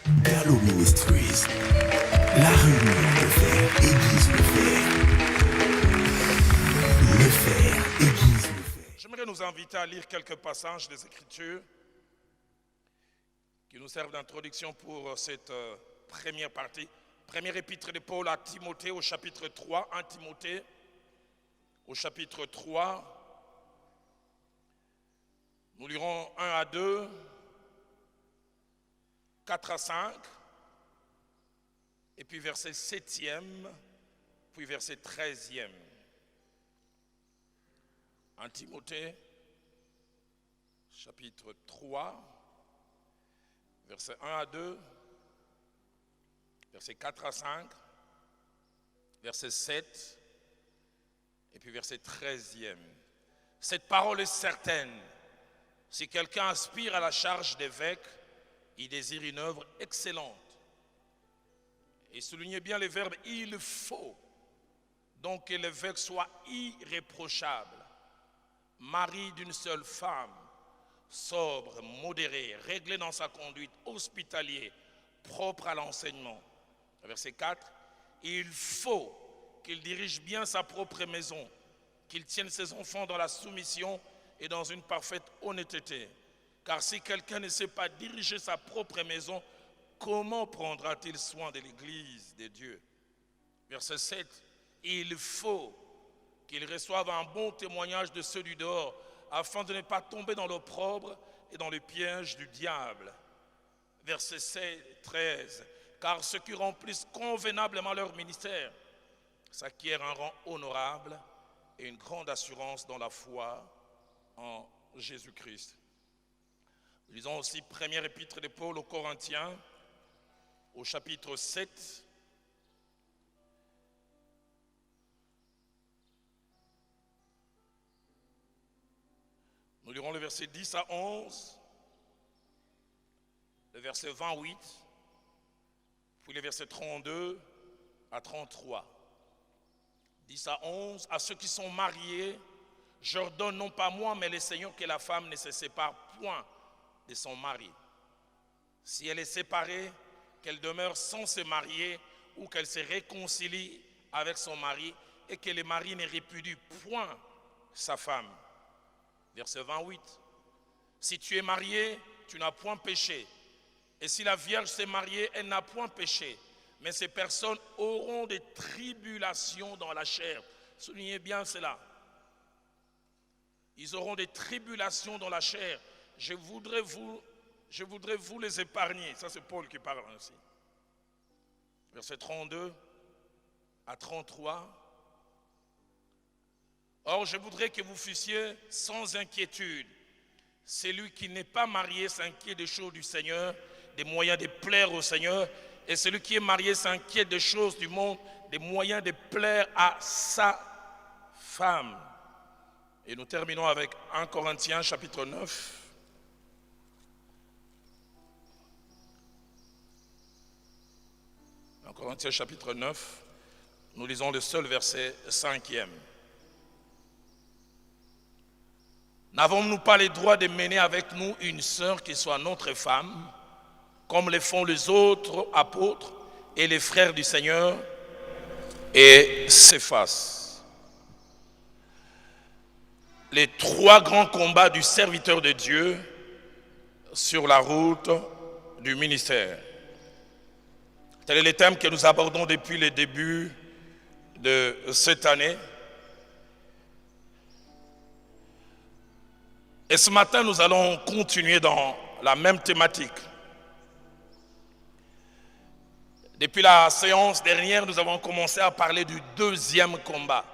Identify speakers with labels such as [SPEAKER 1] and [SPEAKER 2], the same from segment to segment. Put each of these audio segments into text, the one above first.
[SPEAKER 1] Gallo Ministries, la réunion de fer aiguise le fer. Le fer aiguise le fer.
[SPEAKER 2] J'aimerais nous inviter à lire quelques passages des Écritures qui nous servent d'introduction pour cette première partie. Première épître de Paul à Timothée au chapitre 3, 1 Timothée au chapitre 3. Nous lirons 1 à 2, 4 à 5, et puis verset 7e, puis verset 13e. 1 Timothée, chapitre 3, verset 1 à 2, verset 4 à 5, verset 7, et puis verset 13e. Cette parole est certaine. Si quelqu'un aspire à la charge d'évêque, il désire une œuvre excellente. Et soulignez bien le verbe « il faut ». Donc que l'évêque soit irréprochable, mari d'une seule femme, sobre, modéré, réglé dans sa conduite, hospitalier, propre à l'enseignement. Verset 4, il faut qu'il dirige bien sa propre maison, qu'il tienne ses enfants dans la soumission et dans une parfaite honnêteté. Car si quelqu'un ne sait pas diriger sa propre maison, comment prendra-t-il soin de l'Église de Dieu? Verset 7, il faut qu'il reçoive un bon témoignage de ceux du dehors, afin de ne pas tomber dans l'opprobre et dans le piège du diable. Verset 13, car ceux qui remplissent convenablement leur ministère s'acquièrent un rang honorable et une grande assurance dans la foi en Jésus-Christ. Nous lisons aussi première épître de Paul aux Corinthiens, au chapitre 7. Nous lirons le verset 10 à 11, le verset 28, puis le verset 32 à 33. 10 à 11, à ceux qui sont mariés, j'ordonne non pas moi, mais le Seigneur, que la femme ne se sépare point de son mari. Si elle est séparée, qu'elle demeure sans se marier ou qu'elle se réconcilie avec son mari et que le mari ne répudie point sa femme. Verset 28. Si tu es marié, tu n'as point péché. Et si la Vierge s'est mariée, elle n'a point péché. Mais ces personnes auront des tribulations dans la chair. Soulignez bien cela. Ils auront des tribulations dans la chair. Je voudrais vous les épargner. Ça, c'est Paul qui parle ainsi. Verset 32 à 33. Or, je voudrais que vous fussiez sans inquiétude. Celui qui n'est pas marié s'inquiète des choses du Seigneur, des moyens de plaire au Seigneur. Et celui qui est marié s'inquiète des choses du monde, des moyens de plaire à sa femme. Et nous terminons avec 1 Corinthiens chapitre 9. 1 Corinthiens chapitre 9, nous lisons le seul verset 5e. N'avons-nous pas le droit de mener avec nous une sœur qui soit notre femme, comme le font les autres apôtres et les frères du Seigneur? Et Céphas. Les trois grands combats du serviteur de Dieu sur la route du ministère. Tel est le thème que nous abordons depuis le début de cette année. Et ce matin, nous allons continuer dans la même thématique. Depuis la séance dernière, nous avons commencé à parler du deuxième combat.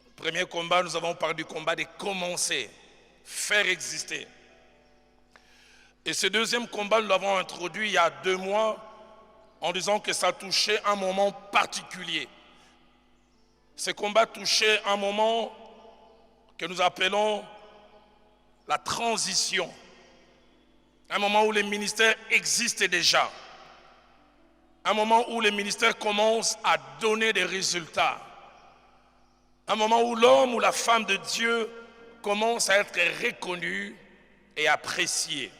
[SPEAKER 2] Le premier combat, nous avons parlé du combat de commencer, faire exister. Et ce deuxième combat, nous l'avons introduit il y a 2 mois en disant que ça touchait un moment particulier. Ce combat touchait un moment que nous appelons la transition. Un moment où le ministère existe déjà. Un moment où le ministère commence à donner des résultats. Un moment où l'homme ou la femme de Dieu commence à être reconnu et apprécié.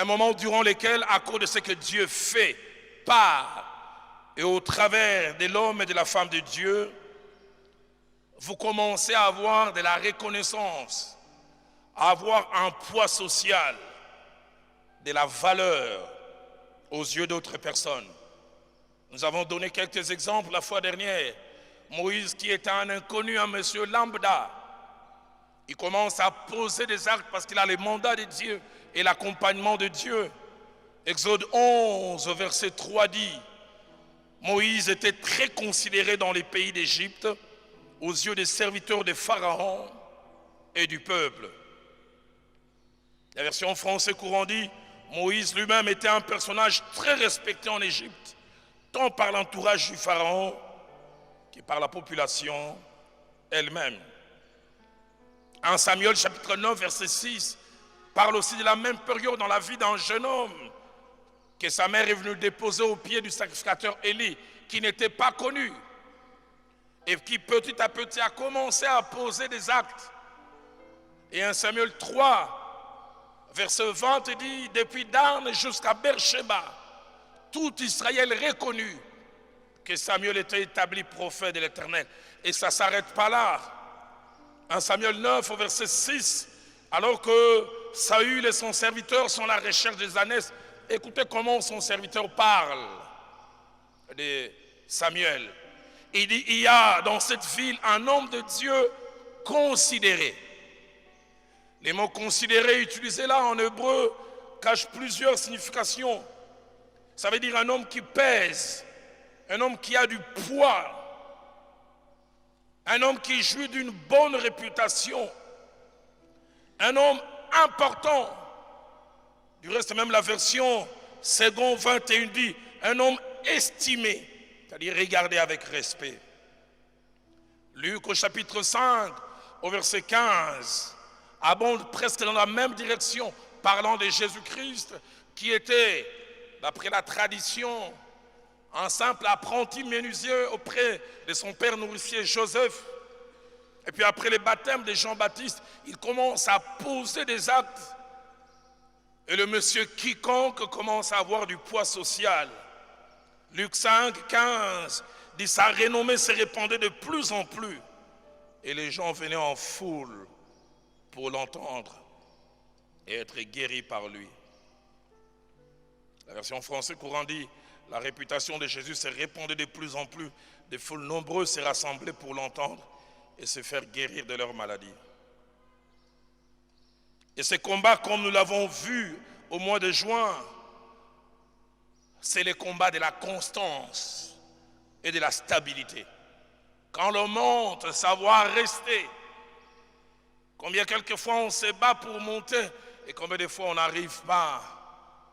[SPEAKER 2] Un moment durant lequel, à cause de ce que Dieu fait par et au travers de l'homme et de la femme de Dieu, vous commencez à avoir de la reconnaissance, à avoir un poids social, de la valeur aux yeux d'autres personnes. Nous avons donné quelques exemples la fois dernière. Moïse, qui était un inconnu, un monsieur lambda, il commence à poser des actes parce qu'il a le mandat de Dieu et l'accompagnement de Dieu. Exode 11, verset 3 dit, Moïse était très considéré dans les pays d'Égypte aux yeux des serviteurs de Pharaon et du peuple. La version français courant dit, Moïse lui-même était un personnage très respecté en Égypte, tant par l'entourage du Pharaon que par la population elle-même. 1 Samuel chapitre 9 verset 6 parle aussi de la même période dans la vie d'un jeune homme que sa mère est venue déposer aux pieds du sacrificateur Élie, qui n'était pas connu et qui petit à petit a commencé à poser des actes. Et 1 Samuel 3 verset 20 dit, depuis Dan jusqu'à Beersheba, tout Israël reconnut que Samuel était établi prophète de l'Éternel. Et ça ne s'arrête pas là. 1 Samuel 9 au verset 6, alors que Saül et son serviteur sont à la recherche des ânesses, écoutez comment son serviteur parle de Samuel. Il dit, il y a dans cette ville un homme de Dieu considéré. Les mots considérés utilisés là en hébreu cachent plusieurs significations. Ça veut dire un homme qui pèse, un homme qui a du poids, un homme qui jouit d'une bonne réputation, un homme important. Du reste, même la version second 21 dit, un homme estimé, c'est-à-dire regardé avec respect. Luc au chapitre 5, au verset 15, abonde presque dans la même direction, parlant de Jésus-Christ, qui était, d'après la tradition, un simple apprenti menuisier auprès de son père nourricier Joseph. Et puis après le baptême de Jean-Baptiste, il commence à poser des actes. Et le monsieur quiconque commence à avoir du poids social. Luc 5, 15 dit, sa renommée se répandait de plus en plus. Et les gens venaient en foule pour l'entendre et être guéris par lui. La version française courant dit, la réputation de Jésus se répandait de plus en plus. Des foules nombreuses se rassemblaient pour l'entendre et se faire guérir de leur maladie. Et ce combat, comme nous l'avons vu au mois de juin, c'est le combat de la constance et de la stabilité. Quand l'on monte, savoir rester. Combien quelquefois on se bat pour monter et combien de fois on n'arrive pas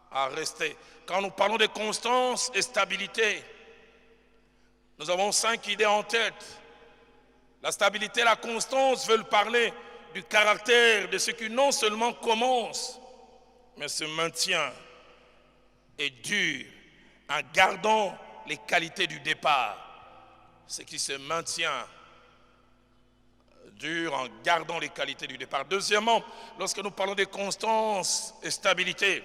[SPEAKER 2] à rester. Quand nous parlons de constance et stabilité, nous avons 5 idées en tête. La stabilité et la constance veulent parler du caractère de ce qui non seulement commence, mais se maintient et dure en gardant les qualités du départ. Ce qui se maintient dure en gardant les qualités du départ. Deuxièmement, lorsque nous parlons de constance et stabilité,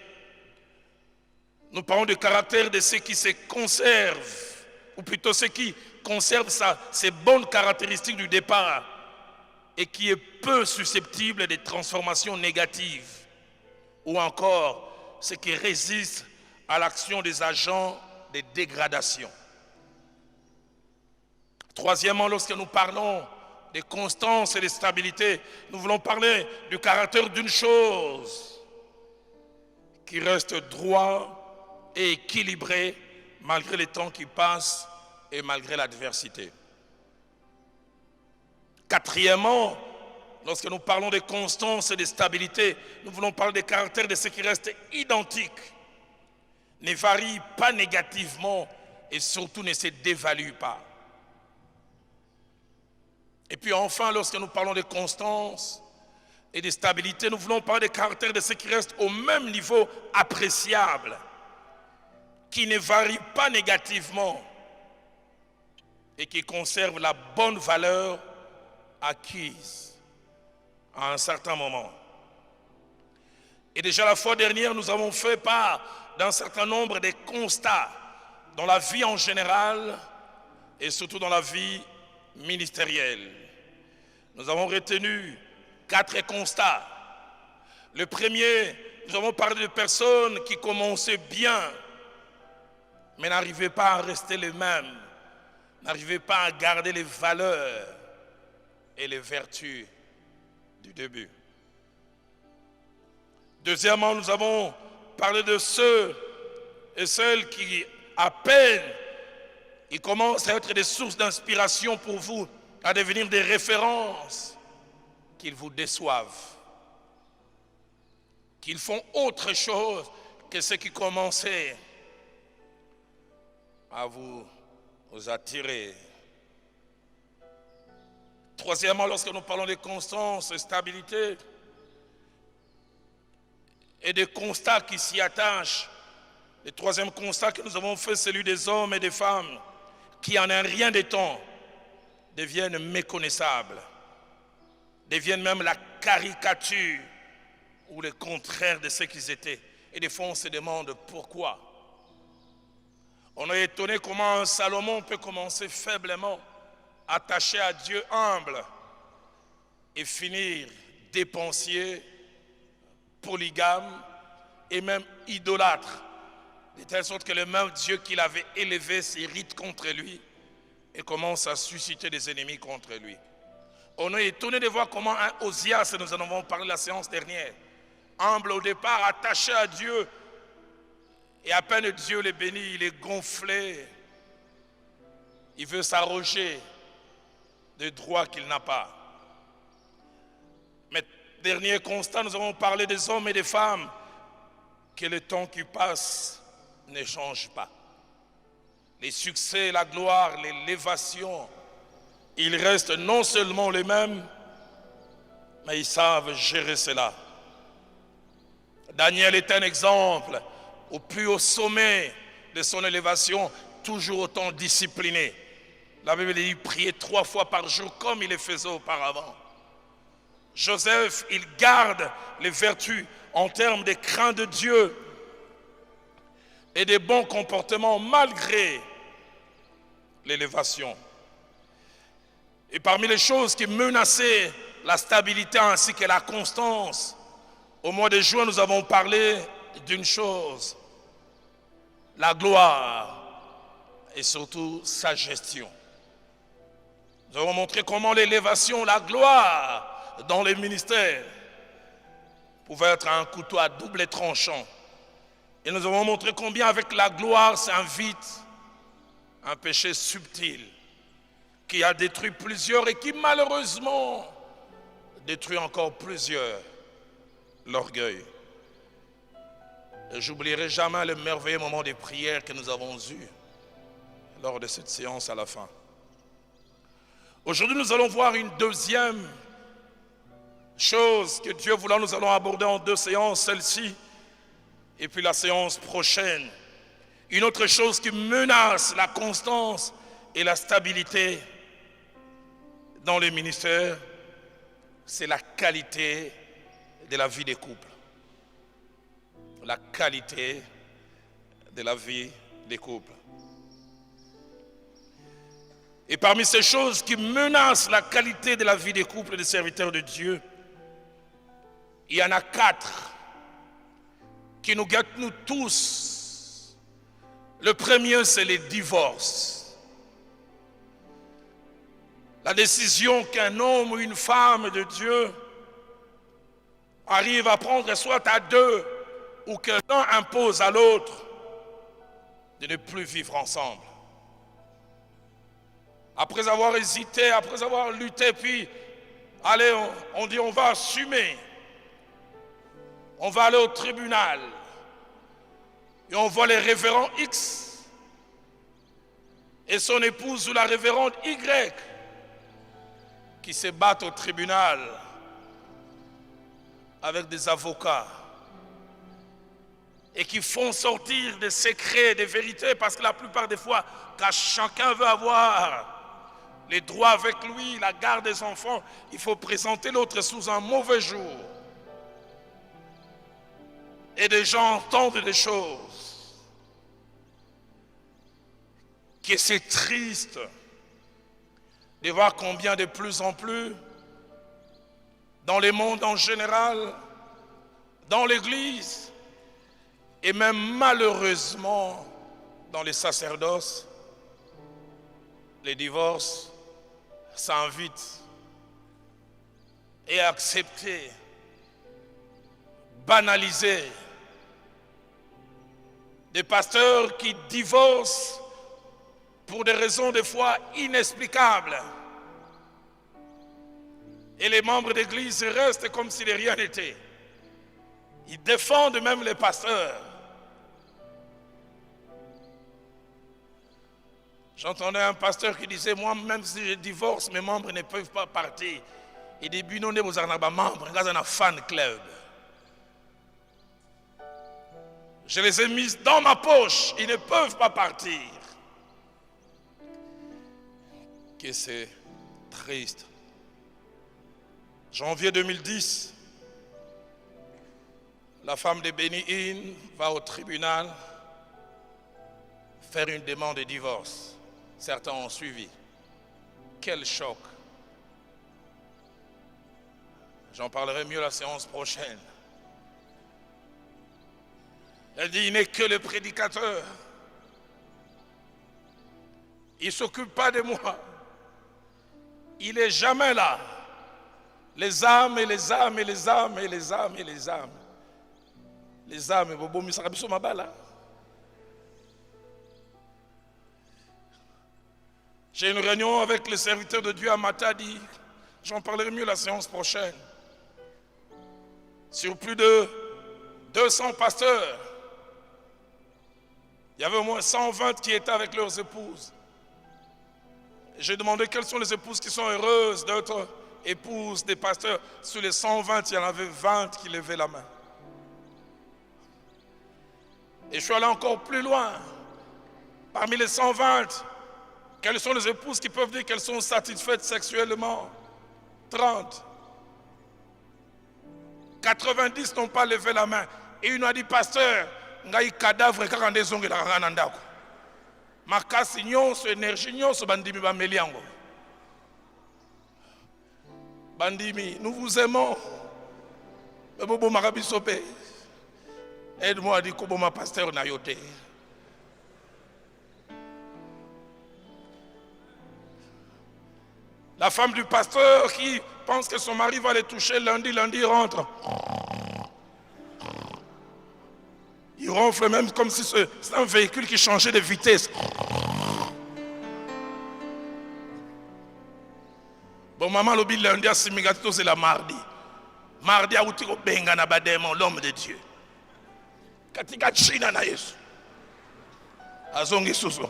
[SPEAKER 2] nous parlons du caractère de ceux qui se conservent, ou plutôt ceux qui conservent ces bonnes caractéristiques du départ et qui est peu susceptible des transformations négatives, ou encore ceux qui résistent à l'action des agents de dégradation. Troisièmement, lorsque nous parlons de constance et de stabilité, nous voulons parler du caractère d'une chose qui reste droit et équilibré malgré les temps qui passent et malgré l'adversité. Quatrièmement, lorsque nous parlons de constance et de stabilité, nous voulons parler des caractères de ceux qui restent identiques, ne varient pas négativement et surtout ne se dévaluent pas. Et puis enfin, lorsque nous parlons de constance et de stabilité, nous voulons parler des caractères de ceux qui restent au même niveau appréciable, qui ne varient pas négativement et qui conservent la bonne valeur acquise à un certain moment. Et déjà la fois dernière, nous avons fait part d'un certain nombre de constats dans la vie en général et surtout dans la vie ministérielle. Nous avons retenu 4 constats. Le premier, nous avons parlé de personnes qui commençaient bien, mais n'arrivaient pas à rester les mêmes, n'arrivaient pas à garder les valeurs et les vertus du début. Deuxièmement, nous avons parlé de ceux et celles qui, à peine, ils commencent à être des sources d'inspiration pour vous, à devenir des références, qu'ils vous déçoivent, qu'ils font autre chose que ce qui commençait à vous attirer. Troisièmement, lorsque nous parlons de constance et stabilité, et des constats qui s'y attachent, le troisième constat que nous avons fait, c'est celui des hommes et des femmes qui en un rien de temps deviennent méconnaissables, deviennent même la caricature ou le contraire de ce qu'ils étaient. Et des fois on se demande pourquoi. On est étonné comment un Salomon peut commencer faiblement, attaché à Dieu, humble, et finir dépensier, polygame et même idolâtre, de telle sorte que le même Dieu qu'il avait élevé s'irrite contre lui et commence à susciter des ennemis contre lui. On est étonné de voir comment un Osias, nous en avons parlé la séance dernière, humble au départ, attaché à Dieu, et à peine Dieu le bénit, il est gonflé, il veut s'arroger des droits qu'il n'a pas. Mais dernier constat, nous avons parlé des hommes et des femmes, que le temps qui passe ne change pas. Les succès, la gloire, l'élévation, ils restent non seulement les mêmes, mais ils savent gérer cela. Daniel est un exemple, au plus haut sommet de son élévation, toujours autant discipliné. La Bible dit, il priait 3 fois par jour comme il le faisait auparavant. Joseph, il garde les vertus en termes de crainte de Dieu et de bons comportements malgré l'élévation. Et parmi les choses qui menaçaient la stabilité ainsi que la constance, au mois de juin, nous avons parlé d'une chose, la gloire et surtout sa gestion. Nous avons montré comment l'élévation, la gloire dans les ministères pouvait être un couteau à double tranchant. Et nous avons montré combien avec la gloire s'invite un péché subtil qui a détruit plusieurs et qui malheureusement détruit encore plusieurs, l'orgueil. Et j'oublierai jamais le merveilleux moment de prière que nous avons eu lors de cette séance à la fin. Aujourd'hui, nous allons voir une deuxième chose que Dieu voulant, nous allons aborder en 2 séances, celle-ci et puis la séance prochaine. Une autre chose qui menace la constance et la stabilité dans les ministères, c'est la qualité de la vie des couples. La qualité de la vie des couples. Et parmi ces choses qui menacent la qualité de la vie des couples et des serviteurs de Dieu, il y en a 4 qui nous guettent nous tous. Le premier, c'est les divorces. La décision qu'un homme ou une femme de Dieu arrive à prendre, soit à 2 ou que l'un impose à l'autre de ne plus vivre ensemble. Après avoir hésité, après avoir lutté, puis allez, on dit on va assumer. On va aller au tribunal et on voit les révérends X et son épouse ou la révérende Y qui se battent au tribunal avec des avocats et qui font sortir des secrets, des vérités, parce que la plupart des fois, quand chacun veut avoir les droits avec lui, la garde des enfants, il faut présenter l'autre sous un mauvais jour. Et des gens entendent des choses. Que c'est triste de voir combien de plus en plus, dans le monde en général, dans l'Église, et même malheureusement dans les sacerdoces, les divorces s'invitent et acceptés, banalisés. Des pasteurs qui divorcent pour des raisons des fois inexplicables. Et les membres d'église restent comme si de rien n'était. Ils défendent même les pasteurs. J'entendais un pasteur qui disait, moi même si je divorce, mes membres ne peuvent pas partir. Il dit, vous avez des membres, vous avez un fan club. Je les ai mis dans ma poche, ils ne peuvent pas partir. Que c'est triste. Janvier 2010, la femme de Benny Hinn va au tribunal faire une demande de divorce. Certains ont suivi. Quel choc. J'en parlerai mieux la séance prochaine. Elle dit, il n'est que le prédicateur. Il ne s'occupe pas de moi. Il n'est jamais là. Les âmes et les âmes et les âmes et les âmes et les âmes. Les âmes, bobo misarabiso mabala. J'ai une réunion avec les serviteurs de Dieu à Matadi. J'en parlerai mieux la séance prochaine. Sur plus de 200 pasteurs, il y avait au moins 120 qui étaient avec leurs épouses. J'ai demandé quelles sont les épouses qui sont heureuses d'être épouses des pasteurs. Sur les 120, il y en avait 20 qui levaient la main. Et je suis allé encore plus loin. Parmi les 120, quelles sont les épouses qui peuvent dire qu'elles sont satisfaites sexuellement? 30. 90 n'ont pas levé la main. Et une a dit, pasteur, ngai cadavre kaka ndezongela kaka na ndako. Makasi nyonso, énergie nyonso bandimi bameli yango. Bandimi, nous vous aimons. Mais bobo marabisope. Aide-moi à dire que ma pasteur na yote. La femme du pasteur qui pense que son mari va les toucher lundi il rentre. Il ronfle même comme si c'est un véhicule qui changeait de vitesse. Bon, maman, le lundi à Simigato, c'est la mardi. Mardi, à Outiko Benga na Bademo, l'homme de Dieu. Katika China na Yesu. Azongi Suso.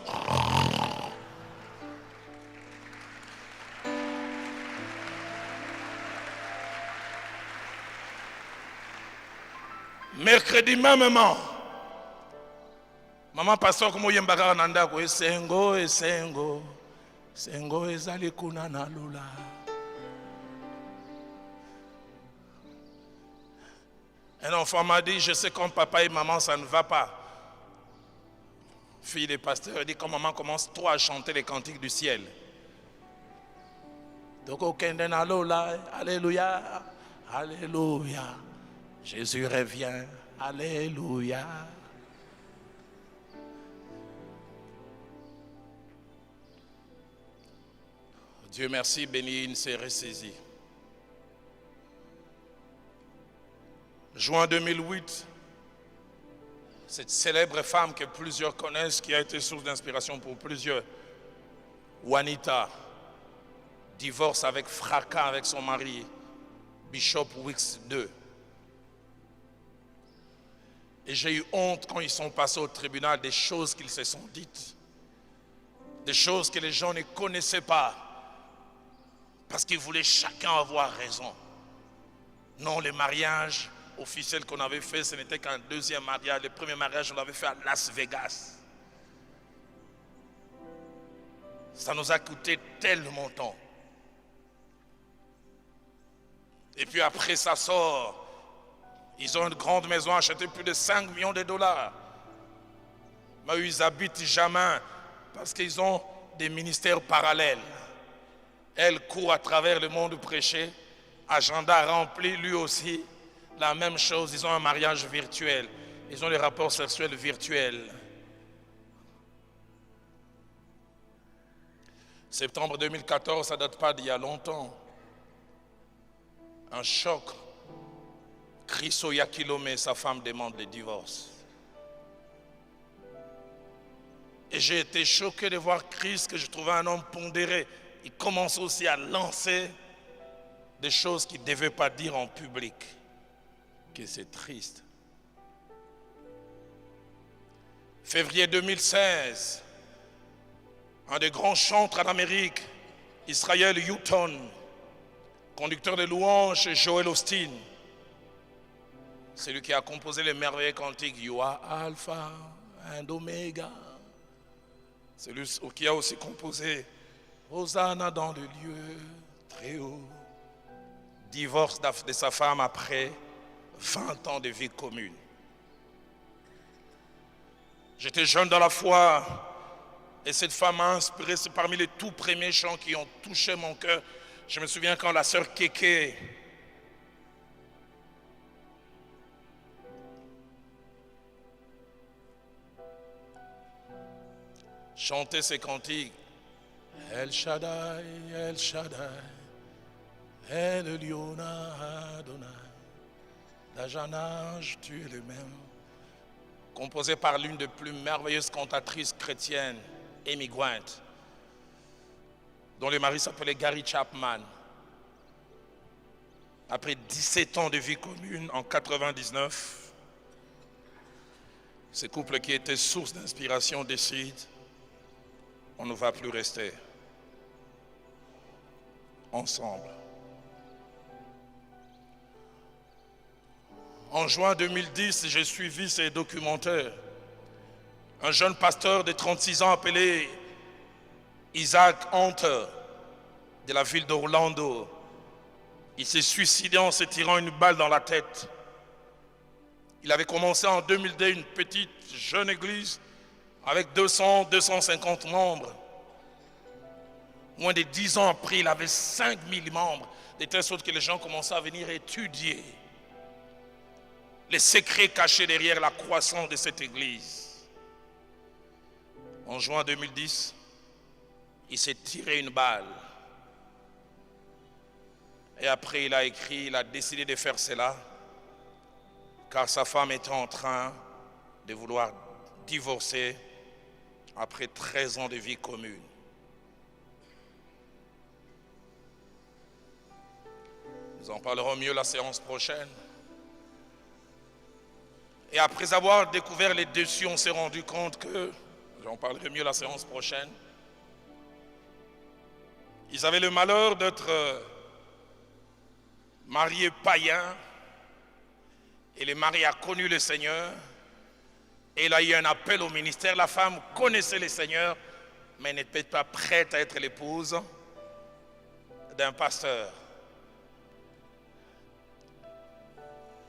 [SPEAKER 2] Mercredi même, maman pasteur comme yembaka nanda ko esengo ezali kuna na lula. Un enfant m'a dit, je sais comme papa et maman ça ne va pas. Fille de pasteur, elle dit quand maman commence toi à chanter les cantiques du ciel. Donc okende na lula, alléluia, alléluia. Jésus revient, alléluia. Dieu merci, Benny Hinn s'est ressaisi. Juin 2008, cette célèbre femme que plusieurs connaissent, qui a été source d'inspiration pour plusieurs, Juanita, divorce avec fracas avec son mari, Bishop Wicks II. Et j'ai eu honte quand ils sont passés au tribunal des choses qu'ils se sont dites. Des choses que les gens ne connaissaient pas. Parce qu'ils voulaient chacun avoir raison. Non, le mariage officiel qu'on avait fait, ce n'était qu'un deuxième mariage. Le premier mariage, on l'avait fait à Las Vegas. Ça nous a coûté tel montant. Et puis après, ça sort. Ils ont une grande maison achetée plus de 5 millions de dollars. Mais ils habitent jamais parce qu'ils ont des ministères parallèles. Elle court à travers le monde prêcher. Agenda rempli, lui aussi. La même chose, ils ont un mariage virtuel. Ils ont des rapports sexuels virtuels. Septembre 2014, ça ne date pas d'il y a longtemps. Un choc. Chriso Yakilome, sa femme demande le divorce. Et j'ai été choqué de voir Christ, que je trouvais un homme pondéré. Il commence aussi à lancer des choses qu'il ne devait pas dire en public. Que c'est triste. Février 2016, un des grands chantres en Amérique, Israel Houghton, conducteur de louanges, Joel Osteen, celui qui a composé les merveilleux cantiques You are Alpha and Omega, celui qui a aussi composé Hosanna dans le lieu très haut, divorce de sa femme après 20 ans de vie commune. J'étais jeune dans la foi et cette femme m'a inspiré. C'est parmi les tout premiers chants qui ont touché mon cœur. Je me souviens quand la sœur Kéké chantait ces cantiques. El Shaddai, El Shaddai, El Elyon Adonai, Dajanage, tu es le même. Composé par l'une des plus merveilleuses cantatrices chrétiennes, Amy Grant, dont le mari s'appelait Gary Chapman. Après 17 ans de vie commune, en 99, ce couple qui était source d'inspiration décide, on ne va plus rester ensemble. En juin 2010, j'ai suivi ces documentaires. Un jeune pasteur de 36 ans appelé Isaac Hunter de la ville d'Orlando. Il s'est suicidé en se tirant une balle dans la tête. Il avait commencé en 2002 une petite jeune église avec 200-250 membres. Moins de 10 ans après, il avait 5000 membres, de telle sorte que les gens commençaient à venir étudier les secrets cachés derrière la croissance de cette église. En juin 2010, il s'est tiré une balle. Et après, il a décidé de faire cela, car sa femme était en train de vouloir divorcer après 13 ans de vie commune. Nous en parlerons mieux la séance prochaine. Et après avoir découvert les dessus, on s'est rendu compte que, j'en parlerai mieux la séance prochaine, ils avaient le malheur d'être mariés païens, et le mari a connu le Seigneur, et il a eu un appel au ministère. La femme connaissait le Seigneur, mais n'était pas prête à être l'épouse d'un pasteur.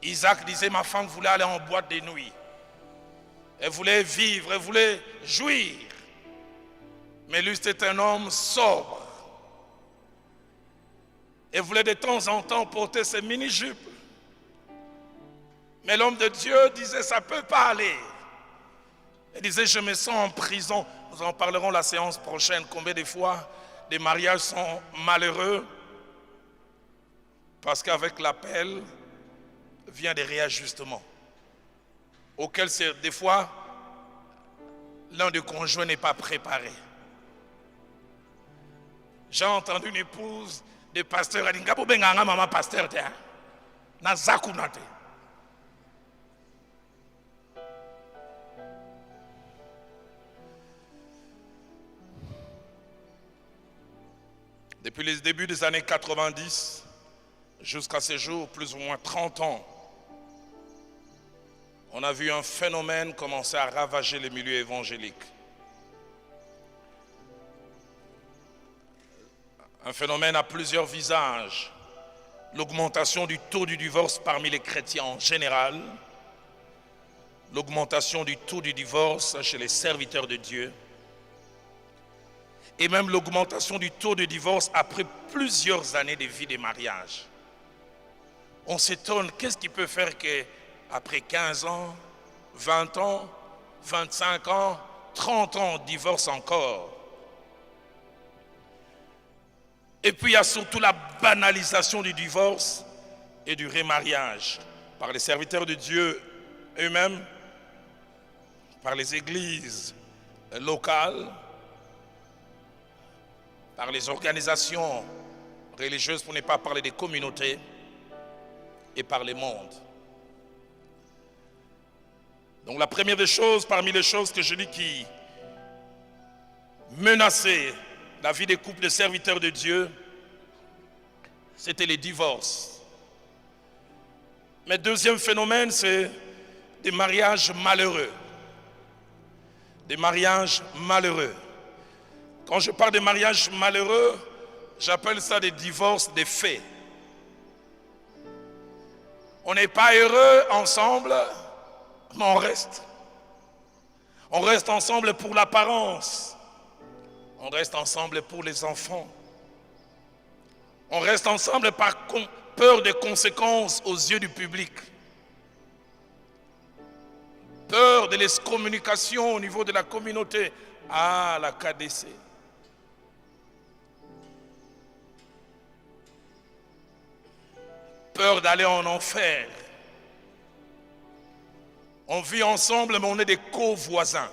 [SPEAKER 2] Isaac disait, ma femme voulait aller en boîte de nuit. Elle voulait vivre, elle voulait jouir. Mais lui, c'était un homme sobre. Elle voulait de temps en temps porter ses mini-jupes. Mais l'homme de Dieu disait, ça ne peut pas aller. Elle disait, je me sens en prison. Nous en parlerons la séance prochaine. Combien de fois des mariages sont malheureux parce qu'avec l'appel vient des réajustements auxquels des fois l'un des conjoints n'est pas préparé. J'ai entendu une épouse de pasteur a dit ngabo benganga mama pasteur te na zakunate. Depuis les débuts des années 90 jusqu'à ces jours, plus ou moins 30 ans, on a vu un phénomène commencer à ravager les milieux évangéliques. Un phénomène à plusieurs visages. l'augmentation du taux du divorce parmi les chrétiens en général, l'augmentation du taux du divorce chez les serviteurs de Dieu, et même l'augmentation du taux de divorce après plusieurs années de vie de mariage. On s'étonne, qu'est-ce qui peut faire qu'après 15 ans, 20 ans, 25 ans, 30 ans, on divorce encore? Et puis il y a surtout la banalisation du divorce et du remariage par les serviteurs de Dieu eux-mêmes, par les églises locales, par les organisations religieuses, pour ne pas parler des communautés, et par les mondes. Donc la première des choses, parmi les choses que je dis qui menaçaient la vie des couples de serviteurs de Dieu, c'était les divorces. Mais deuxième phénomène, c'est des mariages malheureux. Des mariages malheureux. Quand je parle de mariages malheureux, j'appelle ça des divorces de fait. On n'est pas heureux ensemble, mais on reste. On reste ensemble pour l'apparence. On reste ensemble pour les enfants. On reste ensemble par peur des conséquences aux yeux du public. Peur de l'excommunication au niveau de la communauté. Ah, la KDC. Peur d'aller en enfer. On vit ensemble, mais on est des co-voisins.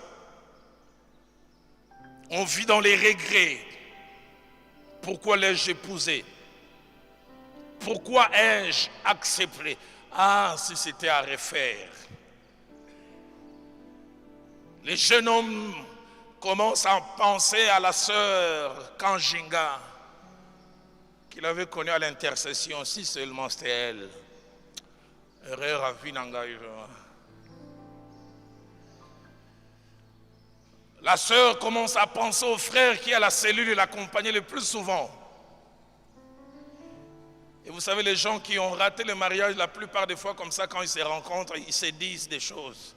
[SPEAKER 2] On vit dans les regrets. Pourquoi l'ai-je épousé? Pourquoi ai-je accepté? Ah, si c'était à refaire. Les jeunes hommes commencent à penser à la sœur Kanjinga, qu'il avait connue à l'intercession, si seulement c'était elle. Erreur à vie n'engage. La sœur commence à penser au frère qui est à la cellule et l'accompagnait le plus souvent. Et vous savez, les gens qui ont raté le mariage, la plupart des fois, comme ça, quand ils se rencontrent, ils se disent des choses.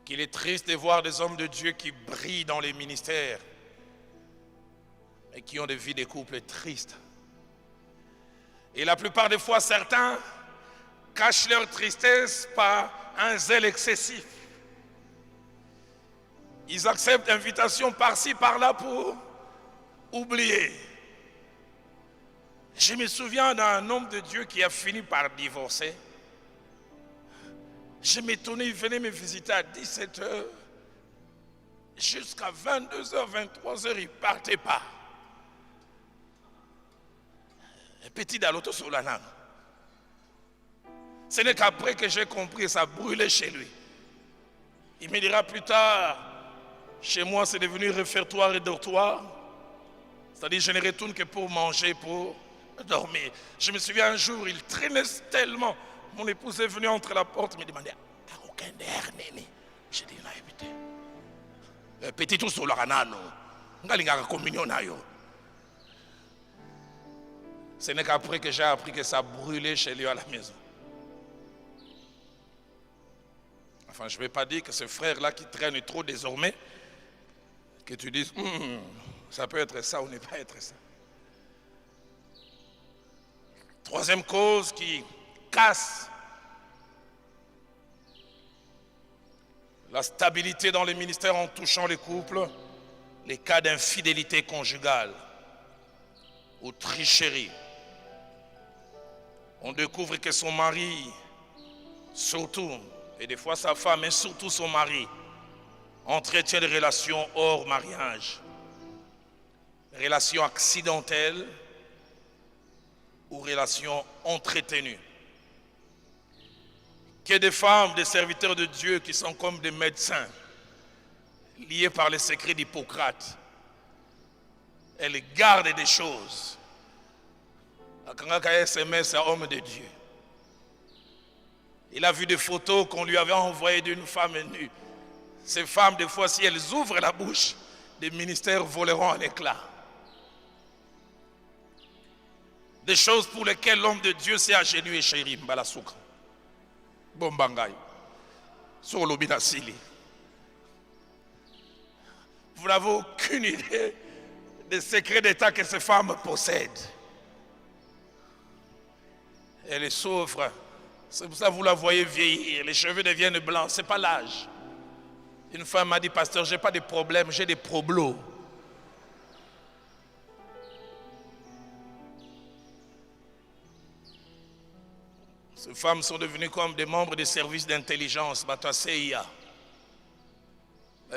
[SPEAKER 2] Qu'il est triste de voir des hommes de Dieu qui brillent dans les ministères et qui ont des vies de couple tristes. Et la plupart des fois, certains cachent leur tristesse par un zèle excessif. Ils acceptent l'invitation par-ci, par-là pour oublier. Je me souviens d'un homme de Dieu qui a fini par divorcer. Je m'étonnais, il venait me visiter à 17h. Jusqu'à 22h, 23h, il ne partait pas. Petit d'aloto sur la langue. Ce n'est qu'après que j'ai compris, ça brûlait chez lui. Il me dira plus tard, chez moi c'est devenu réfectoire et dortoir. C'est-à-dire je ne retourne que pour manger, pour dormir. Je me souviens un jour, il traînait tellement. Mon épouse est venue entre la porte et me demandait, t'as aucun air, Néné? J'ai dit, non, écoutez. Petit tout sur la ranano. Ngalinga communion nayo. Ce n'est qu'après que j'ai appris que ça brûlait chez lui à la maison. Enfin, je ne vais pas dire que ce frère-là qui traîne trop désormais, que tu dises, ça peut être ça ou ne pas être ça. Troisième cause qui casse la stabilité dans les ministères en touchant les couples, les cas d'infidélité conjugale ou tricherie. On découvre que son mari, surtout, et des fois sa femme, mais surtout son mari, entretient des relations hors mariage, relations accidentelles ou relations entretenues. Que des femmes, des serviteurs de Dieu qui sont comme des médecins liées par les secrets d'Hippocrate. Elle garde des choses. Akangaka SMS à homme de Dieu. Il a vu des photos qu'on lui avait envoyées d'une femme nue. Ces femmes, des fois, si elles ouvrent la bouche, des ministères voleront en éclats. Des choses pour lesquelles l'homme de Dieu s'est agenouillé chez Rimbalasuka. Bombangaï. Sur l'Obinasili. Vous n'avez aucune idée des secrets d'État que ces femmes possèdent. Elle souffre. C'est pour ça que vous la voyez vieillir. Les cheveux deviennent blancs. Ce n'est pas l'âge. Une femme m'a dit, pasteur, je n'ai pas de problème, j'ai des problos. Ces femmes sont devenues comme des membres des services d'intelligence. Bataseya.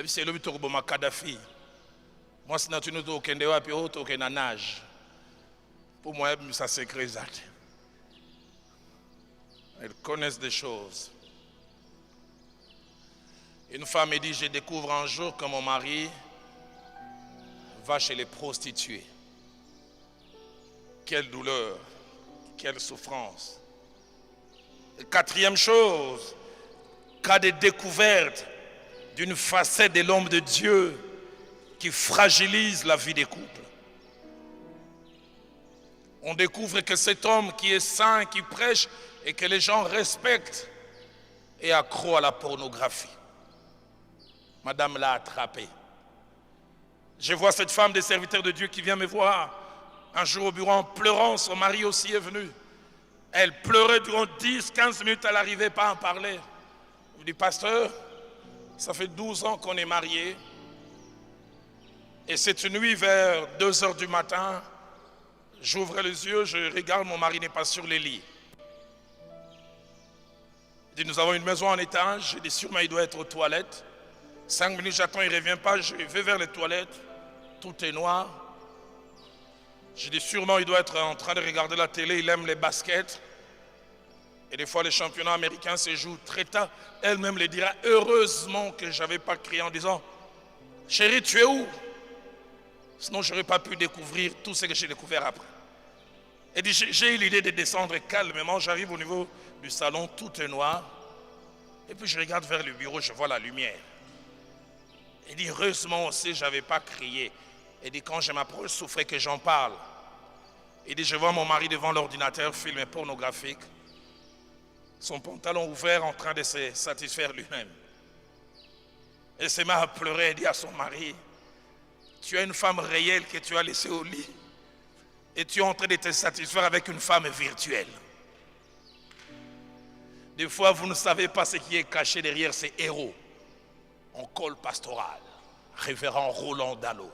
[SPEAKER 2] C'est le Torboma Kadhafi. Moi, c'est naturellement au Kendewa puis au Kenanage. Pour moi, ça c'est exact. Elles connaissent des choses. Une femme me dit, je découvre un jour que mon mari va chez les prostituées. Quelle douleur, quelle souffrance. Et quatrième chose, cas de découverte d'une facette de l'homme de Dieu qui fragilise la vie des couples. On découvre que cet homme qui est saint, qui prêche et que les gens respectent est accro à la pornographie. Madame l'a attrapé. Je vois cette femme des serviteurs de Dieu qui vient me voir un jour au bureau en pleurant. Son mari aussi est venu. Elle pleurait durant 10-15 minutes, elle n'arrivait pas à en parler. Je me dis, pasteur, ça fait 12 ans qu'on est mariés. Et cette nuit, vers 2 h du matin, j'ouvre les yeux, je regarde, mon mari n'est pas sur le lit. Il dit, nous avons une maison en étage. Je dis, sûrement il doit être aux toilettes. 5 minutes, j'attends, il ne revient pas. Je vais vers les toilettes. Tout est noir. Je dis, sûrement il doit être en train de regarder la télé. Il aime les baskets. Et des fois, les championnats américains se jouent très tard. Elle-même le dira, heureusement que je n'avais pas crié en disant, chérie, tu es où? Sinon, je n'aurais pas pu découvrir tout ce que j'ai découvert après. Elle dit, j'ai eu l'idée de descendre calmement. J'arrive au niveau du salon, tout est noir. Et puis, je regarde vers le bureau, je vois la lumière. Elle dit, heureusement aussi, je n'avais pas crié. Elle dit, quand je m'approche, je souffrais que j'en parle. Elle dit, je vois mon mari devant l'ordinateur, film pornographique. Son pantalon ouvert en train de se satisfaire lui-même. Elle se met à pleurer et dit à son mari, tu as une femme réelle que tu as laissée au lit et tu es en train de te satisfaire avec une femme virtuelle. Des fois, vous ne savez pas ce qui est caché derrière ces héros en col pastoral. Révérend Roland Dallot.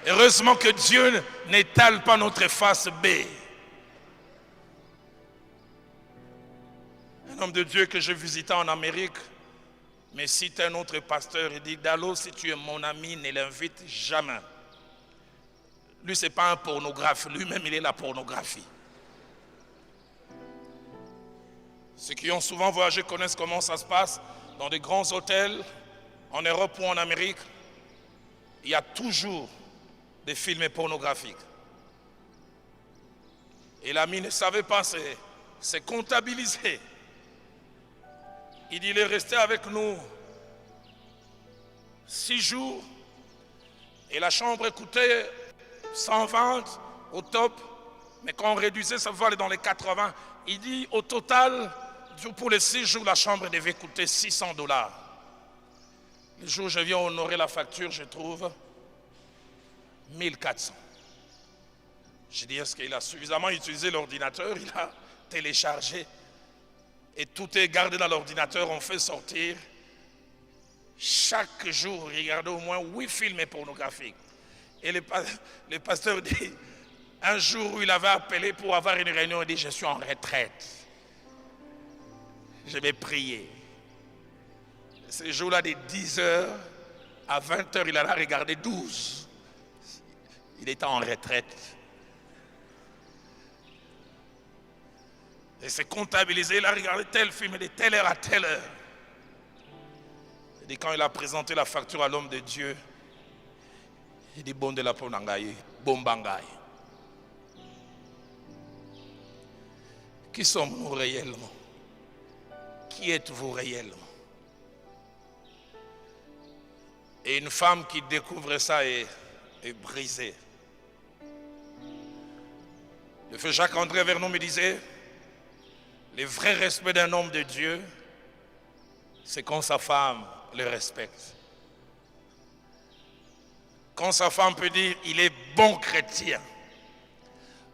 [SPEAKER 2] Heureusement que Dieu n'étale pas notre face B. Un homme de Dieu que je visitais en Amérique me cite un autre pasteur et dit, Dallot, si tu es mon ami, ne l'invite jamais. Lui, ce n'est pas un pornographe, lui-même, il est la pornographie. Ceux qui ont souvent voyagé connaissent comment ça se passe dans des grands hôtels, en Europe ou en Amérique. Il y a toujours des films pornographiques. Et l'ami ne savait pas, c'est comptabilisé. Il dit, il est resté avec nous 6 jours et la chambre coûtait 120 au top, mais quand on réduisait, ça va aller dans les 80. Il dit, au total, pour les 6 jours, la chambre devait coûter $600. Le jour où je viens honorer la facture, je trouve 1400. Je dis, est-ce qu'il a suffisamment utilisé l'ordinateur? Il a téléchargé. Et tout est gardé dans l'ordinateur. On fait sortir chaque jour, regardez au moins 8 films pornographiques. Et le pasteur dit, un jour où il avait appelé pour avoir une réunion, il dit, je suis en retraite. Je vais prier. Ce jour-là, de 10 h à 20 h, il allait regarder 12. Il était en retraite. Et c'est comptabilisé, il a regardé tel film de telle heure à telle heure. Il dit quand il a présenté la facture à l'homme de Dieu, il dit bon de la ponangaye, bon bangaye. Qui sommes-nous réellement? Qui êtes-vous réellement? Et une femme qui découvre ça est brisée. Le feu Jacques-André Vernon me disait, le vrai respect d'un homme de Dieu, c'est quand sa femme le respecte. Quand sa femme peut dire, il est bon chrétien.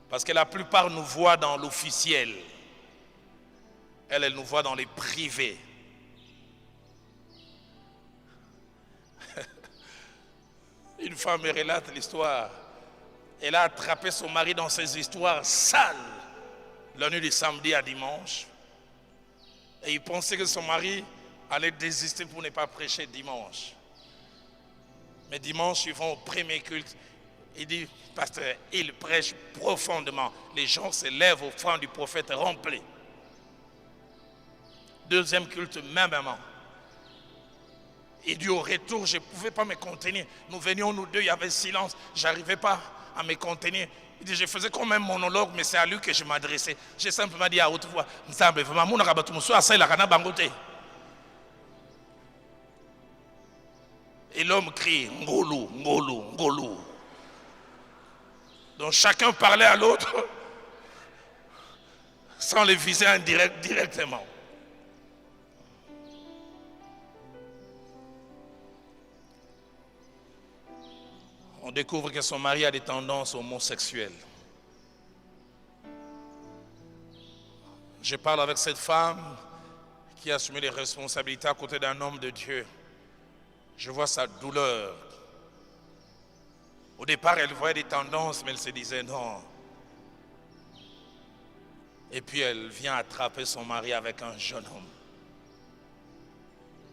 [SPEAKER 2] Parce que la plupart nous voient dans l'officiel. Elle nous voit dans les privés. Une femme me relate l'histoire. Elle a attrapé son mari dans ses histoires sales, la nuit du samedi à dimanche. Et il pensait que son mari allait désister pour ne pas prêcher dimanche. Mais dimanche, ils vont au premier culte. Il dit, pasteur, il prêche profondément. Les gens se lèvent au front du prophète rempli. Deuxième culte, même moment. Il dit au retour, je ne pouvais pas me contenir. Nous venions, nous deux, il y avait silence. Je n'arrivais pas à me contenir. Il dit, je faisais comme un monologue, mais c'est à lui que je m'adressais. J'ai simplement dit à haute voix, et l'homme crie, Ngolou, Ngolou, Ngolou. Donc chacun parlait à l'autre sans le viser directement. On découvre que son mari a des tendances homosexuelles. Je parle avec cette femme qui a assumé les responsabilités à côté d'un homme de Dieu. Je vois sa douleur. Au départ, elle voyait des tendances, mais elle se disait non. Et puis elle vient attraper son mari avec un jeune homme.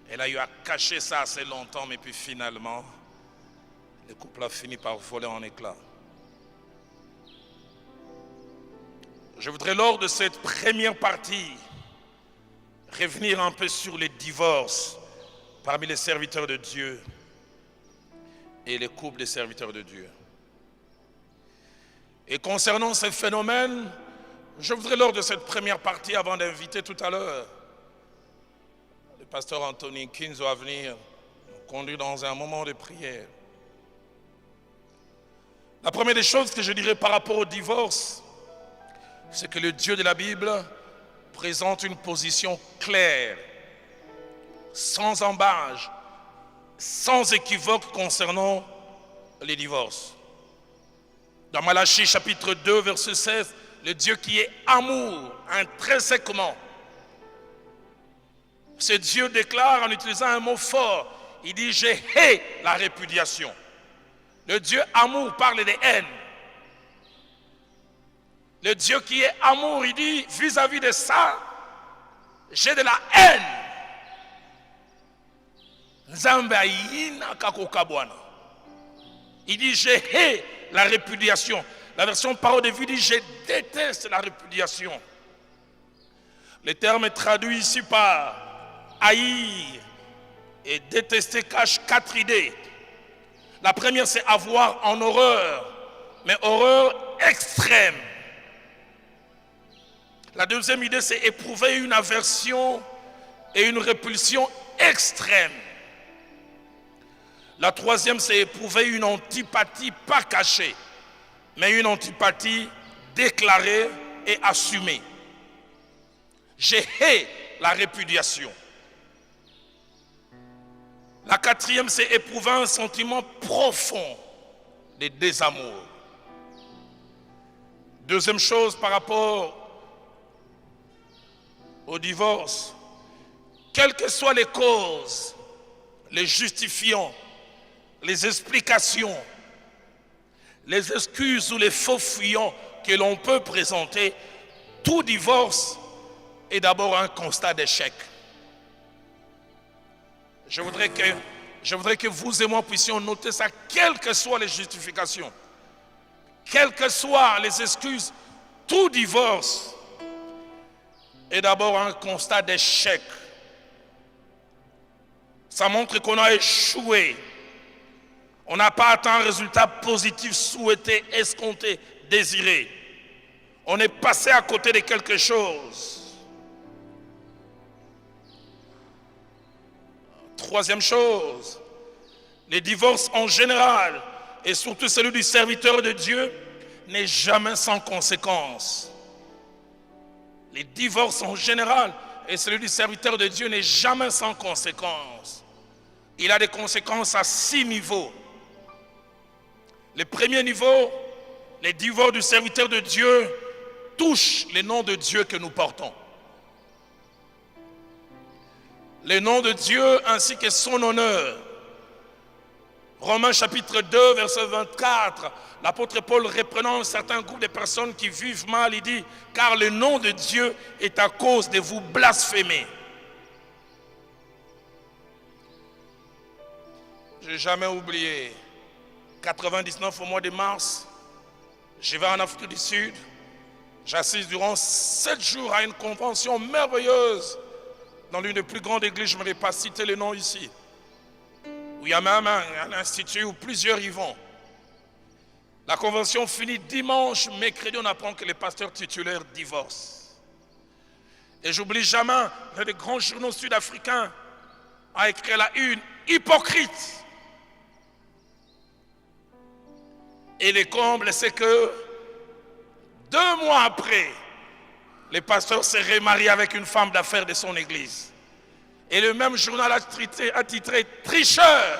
[SPEAKER 2] Elle a eu à cacher ça assez longtemps, mais puis finalement, le couple a fini par voler en éclats. Je voudrais, lors de cette première partie, revenir un peu sur les divorces parmi les serviteurs de Dieu et les couples des serviteurs de Dieu. Et concernant ce phénomène, je voudrais, lors de cette première partie, avant d'inviter tout à l'heure le pasteur Anthony Kinzo à venir nous conduire dans un moment de prière. La première des choses que je dirais par rapport au divorce, c'est que le Dieu de la Bible présente une position claire, sans embâche, sans équivoque concernant les divorces. Dans Malachie chapitre 2 verset 16, le Dieu qui est amour intrinsèquement, ce Dieu déclare en utilisant un mot fort, il dit je hais la répudiation. Le Dieu amour parle de haine. Le Dieu qui est amour, il dit vis-à-vis de ça, j'ai de la haine. Il dit je hais la répudiation. La version parole de vie dit je déteste la répudiation. Le terme est traduit ici par haïr et détester cache 4 idées. La première, c'est avoir en horreur, mais horreur extrême. La deuxième idée, c'est éprouver une aversion et une répulsion extrême. La troisième, c'est éprouver une antipathie pas cachée, mais une antipathie déclarée et assumée. Je hais la répudiation. La quatrième, c'est éprouver un sentiment profond de désamour. Deuxième chose par rapport au divorce, quelles que soient les causes, les justifiants, les explications, les excuses ou les faux fuyants que l'on peut présenter, tout divorce est d'abord un constat d'échec. Je voudrais que vous et moi puissions noter ça, quelles que soient les justifications. quelles que soient les excuses, tout divorce est d'abord un constat d'échec. Ça montre qu'on a échoué. On n'a pas atteint un résultat positif souhaité, escompté, désiré. On est passé à côté de quelque chose. Troisième chose, les divorces en général, et surtout celui du serviteur de Dieu, n'est jamais sans conséquences. Les divorces en général et celui du serviteur de Dieu n'est jamais sans conséquences. Il a des conséquences à 6 niveaux. Le premier niveau, les divorces du serviteur de Dieu touchent le nom de Dieu que nous portons. Le nom de Dieu ainsi que son honneur. Romains chapitre 2, verset 24, l'apôtre Paul reprenant un certain groupe de personnes qui vivent mal, il dit « Car le nom de Dieu est à cause de vous blasphémer. » Je n'ai jamais oublié, 99 au mois de mars, je vais en Afrique du Sud, j'assiste durant 7 jours à une convention merveilleuse dans l'une des plus grandes églises, je ne vais pas citer le nom ici, où il y a même un institut où plusieurs y vont. La convention finit dimanche, mercredi, on apprend que les pasteurs titulaires divorcent. Et j'oublie jamais, l'un des grands journaux sud-africains a écrit la une, hypocrite. Et le comble, c'est que 2 mois après, le pasteur s'est remarié avec une femme d'affaires de son église. Et le même journal a titré « Tricheur ».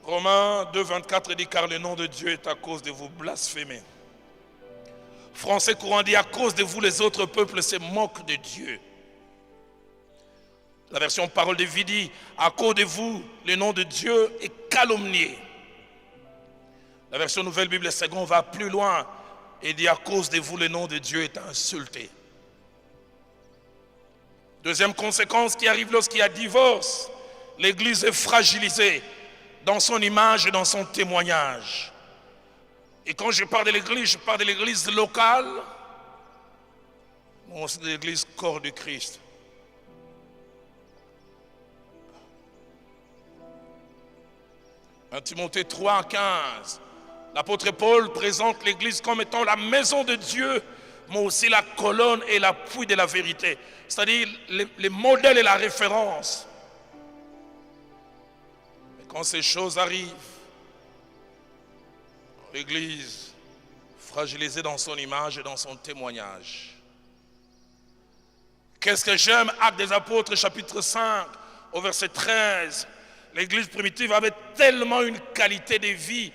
[SPEAKER 2] Romains 2, 24 dit « Car le nom de Dieu est à cause de vous blasphémer ». Français courant dit « À cause de vous, les autres peuples se moquent de Dieu ». La version Parole de vie dit « À cause de vous, le nom de Dieu est calomnié ». La version Nouvelle Bible Seconde va plus loin et dit « À cause de vous, le nom de Dieu est insulté ». Deuxième conséquence qui arrive lorsqu'il y a divorce, l'Église est fragilisée dans son image et dans son témoignage. Et quand je parle de l'Église, je parle de l'Église locale, mais aussi de l'Église corps du Christ. En Timothée 3, 15, l'apôtre Paul présente l'Église comme étant la maison de Dieu, mais aussi la colonne et l'appui de la vérité. C'est-à-dire les modèles et la référence. Mais quand ces choses arrivent, l'Église, fragilisée dans son image et dans son témoignage. Qu'est-ce que j'aime, Actes des Apôtres, chapitre 5, au verset 13. L'Église primitive avait tellement une qualité de vie.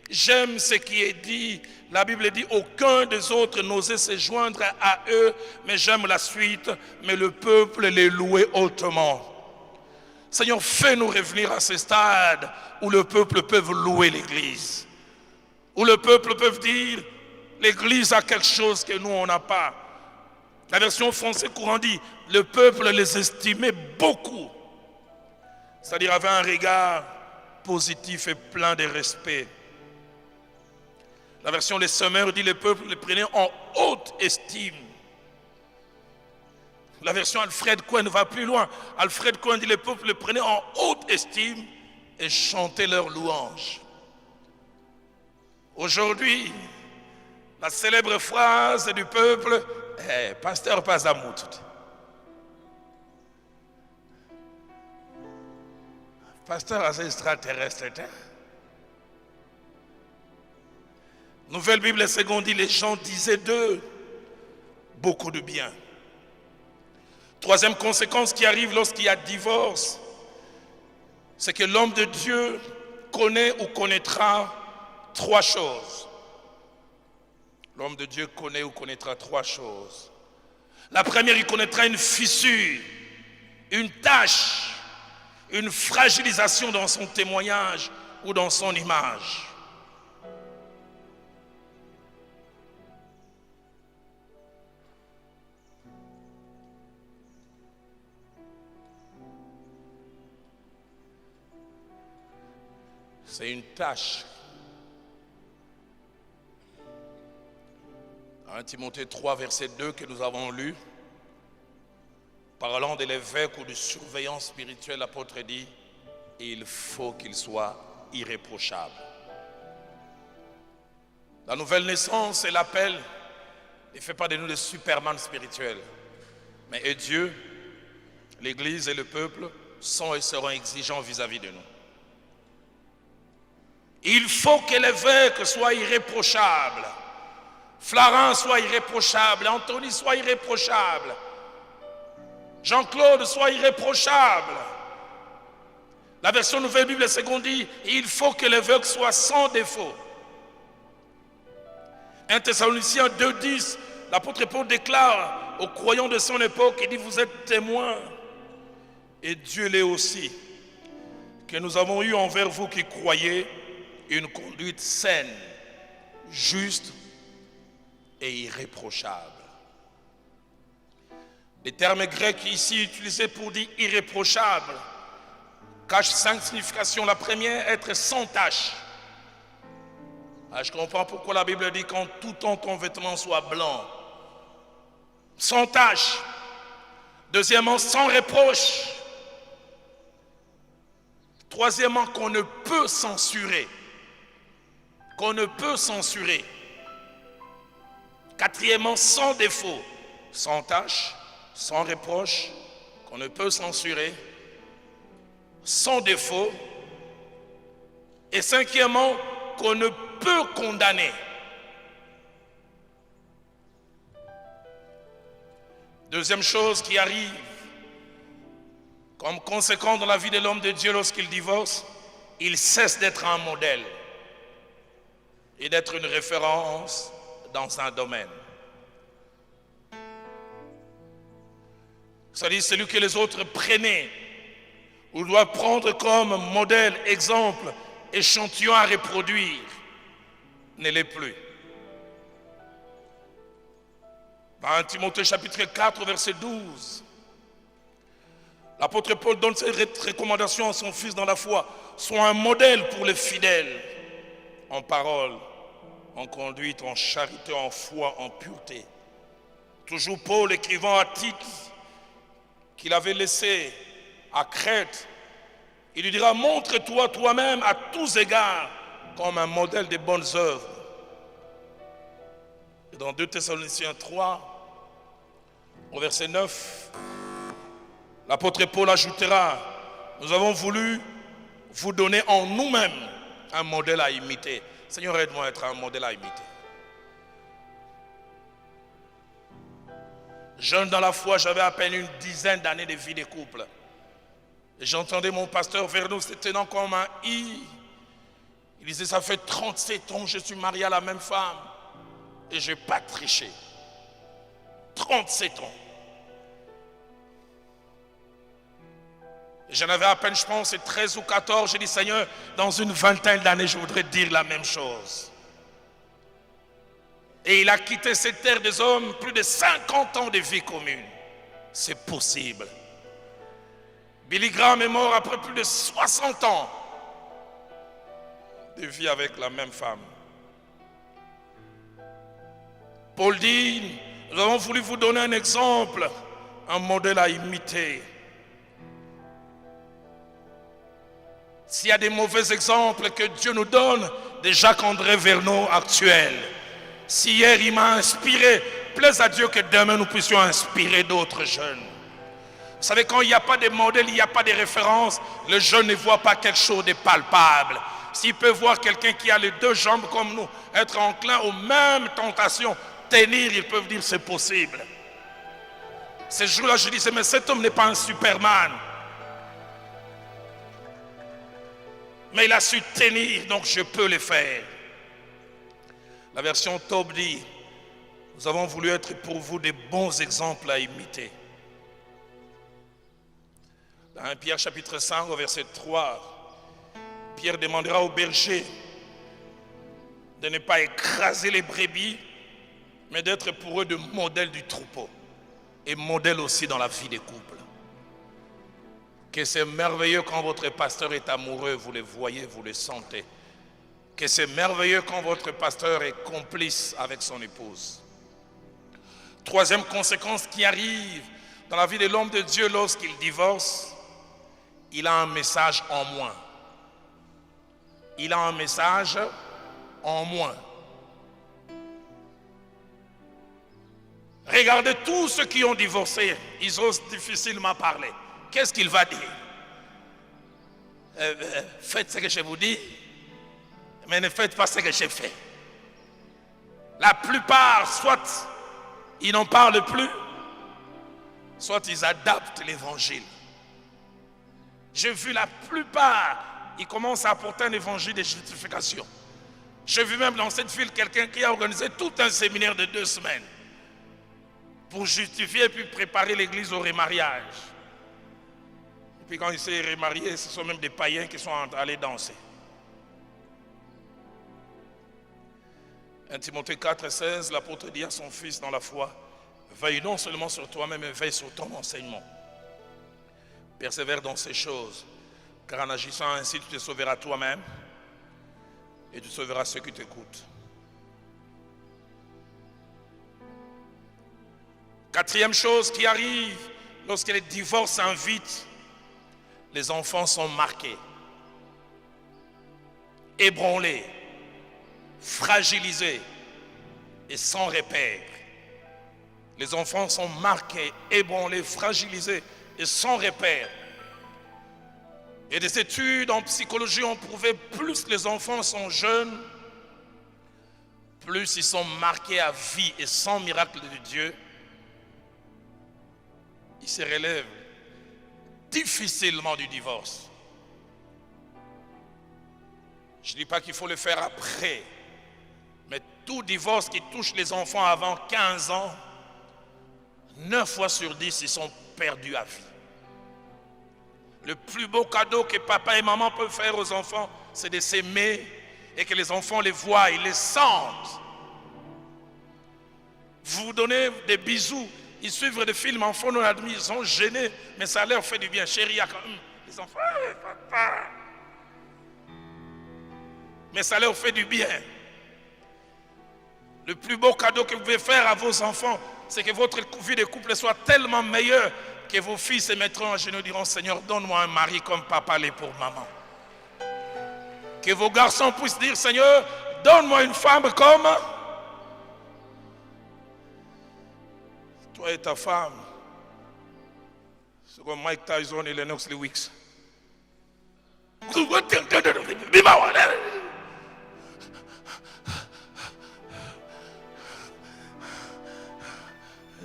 [SPEAKER 2] J'aime ce qui est dit. La Bible dit, aucun des autres n'osait se joindre à eux, mais j'aime la suite, mais le peuple les louait hautement. Seigneur, fais-nous revenir à ce stade où le peuple peut louer l'Église. Où le peuple peut dire, l'Église a quelque chose que nous, on n'a pas. La version française courant dit, le peuple les estimait beaucoup. C'est-à-dire avait un regard positif et plein de respect. La version Les Semeurs dit, le peuple les prenait en haute estime. La version Alfred Cohen va plus loin. Alfred Cohen dit, le peuple les prenait en haute estime et chantait leurs louanges. Aujourd'hui, la célèbre phrase du peuple, pasteur Pazamout. Pasteur assez extraterrestre. Nouvelle Bible Seconde dit, les gens disaient d'eux beaucoup de bien. Troisième conséquence qui arrive lorsqu'il y a divorce, c'est que l'homme de Dieu connaît ou connaîtra 3 choses. L'homme de Dieu connaît ou connaîtra 3 choses. La première, il connaîtra une fissure, une tache, une fragilisation dans son témoignage ou dans son image. C'est une tâche. Dans 1 Timothée 3, verset 2 que nous avons lu, parlant de l'évêque ou de surveillant spirituel, l'apôtre dit, il faut qu'il soit irréprochable. La nouvelle naissance et l'appel ne fait pas de nous des superman spirituels. Mais Dieu, l'Église et le peuple sont et seront exigeants vis-à-vis de nous. Il faut que l'évêque soit irréprochable. Florent soit irréprochable. Anthony soit irréprochable. Jean-Claude soit irréprochable. La version Nouvelle Bible Seconde dit, il faut que l'évêque soit sans défaut. 1 Thessaloniciens 2,10, l'apôtre Paul déclare aux croyants de son époque, il dit, vous êtes témoins, et Dieu l'est aussi, que nous avons eu envers vous qui croyez une conduite saine, juste et irréprochable. Les termes grecs ici utilisés pour dire irréprochable cachent 5 significations. La première, être sans tache. Je comprends pourquoi la Bible dit qu'en tout temps ton vêtement soit blanc. Sans tache. Deuxièmement, sans reproche. Troisièmement, qu'on ne peut censurer. Qu'on ne peut censurer. Quatrièmement, sans défaut. Sans tache, sans reproche, qu'on ne peut censurer. Sans défaut. Et cinquièmement, qu'on ne peut condamner. Deuxième chose qui arrive comme conséquence dans la vie de l'homme de Dieu lorsqu'il divorce, il cesse d'être un modèle et d'être une référence dans un domaine. C'est-à-dire celui que les autres prenaient ou doivent prendre comme modèle, exemple, échantillon à reproduire, ne l'est plus. Dans 1 Timothée chapitre 4, verset 12, l'apôtre Paul donne cette recommandation à son fils dans la foi. Sois un modèle pour les fidèles, en parole, en conduite, en charité, en foi, en pureté. Toujours Paul écrivant à Tite, qu'il avait laissé à Crète, il lui dira, montre-toi toi-même à tous égards comme un modèle de bonnes œuvres. Et dans 2 Thessaloniciens 3, au verset 9, l'apôtre Paul ajoutera, nous avons voulu vous donner en nous-mêmes un modèle à imiter. Seigneur, aide-moi à être un modèle à imiter. Jeune dans la foi, j'avais à peine une dizaine d'années de vie de couple. Et j'entendais mon pasteur vers nous, c'était tenant comme un i. Il disait, ça fait 37 ans que je suis marié à la même femme. Et je n'ai pas triché. 37 ans. Et j'en avais à peine, je pense, 13 ou 14. J'ai dit, Seigneur, dans une vingtaine d'années, je voudrais dire la même chose. Et il a quitté cette terre des hommes, plus de 50 ans de vie commune. C'est possible. Billy Graham est mort après plus de 60 ans de vie avec la même femme. Paul dit, nous avons voulu vous donner un exemple, un modèle à imiter. S'il y a des mauvais exemples que Dieu nous donne, de Jacques-André Verneau actuel. Si hier il m'a inspiré, plaise à Dieu que demain nous puissions inspirer d'autres jeunes. Vous savez, quand il n'y a pas de modèle, il n'y a pas de référence, le jeune ne voit pas quelque chose de palpable. S'il peut voir quelqu'un qui a les deux jambes comme nous, être enclin aux mêmes tentations, tenir, ils peuvent dire c'est possible. Ce jour-là, je disais, mais cet homme n'est pas un Superman. Mais il a su tenir, donc je peux le faire. La version Taube dit, nous avons voulu être pour vous des bons exemples à imiter. Dans 1 Pierre chapitre 5, au verset 3, Pierre demandera au berger de ne pas écraser les brebis, mais d'être pour eux de modèle du troupeau et modèle aussi dans la vie des couples. Que c'est merveilleux quand votre pasteur est amoureux, vous le voyez, vous le sentez. Que c'est merveilleux quand votre pasteur est complice avec son épouse. Troisième conséquence qui arrive dans la vie de l'homme de Dieu lorsqu'il divorce, il a un message en moins. Il a un message en moins. Regardez tous ceux qui ont divorcé, ils osent difficilement parler. Qu'est-ce qu'il va dire? Faites ce que je vous dis, mais ne faites pas ce que j'ai fait. La plupart, soit ils n'en parlent plus, soit ils adaptent l'évangile. J'ai vu la plupart, ils commencent à apporter un évangile de justification. J'ai vu même dans cette ville quelqu'un qui a organisé tout un séminaire de 2 semaines pour justifier et puis préparer l'église au remariage. Et puis quand il s'est remarié, ce sont même des païens qui sont allés danser. 1 Timothée 4,16, l'apôtre dit à son fils dans la foi, veille non seulement sur toi-même, mais veille sur ton enseignement. Persévère dans ces choses, car en agissant ainsi, tu te sauveras toi-même et tu sauveras ceux qui t'écoutent. 4e chose qui arrive lorsque les divorces s'invitent, les enfants sont marqués, ébranlés, fragilisés et sans repère. Les enfants sont marqués, ébranlés, fragilisés et sans repère. Et des études en psychologie ont prouvé plus les enfants sont jeunes, plus ils sont marqués à vie et sans miracle de Dieu, ils se relèvent difficilement du divorce. Je ne dis pas qu'il faut le faire après, mais tout divorce qui touche les enfants avant 15 ans, 9 fois sur 10, ils sont perdus à vie. Le plus beau cadeau que papa et maman peuvent faire aux enfants, c'est de s'aimer et que les enfants les voient, ils les sentent. Vous vous donnez des bisous, ils suivent des films en fond, ils sont gênés, mais ça leur fait du bien. Chérie, il y a quand même les enfants, papa. Mais ça leur fait du bien. Le plus beau cadeau que vous pouvez faire à vos enfants, c'est que votre vie de couple soit tellement meilleure que vos filles se mettront à genoux et diront, Seigneur, donne-moi un mari comme papa l'est pour maman. Que vos garçons puissent dire, Seigneur, donne-moi une femme comme toi et ta femme. C'est comme Mike Tyson et Lennox Lewis.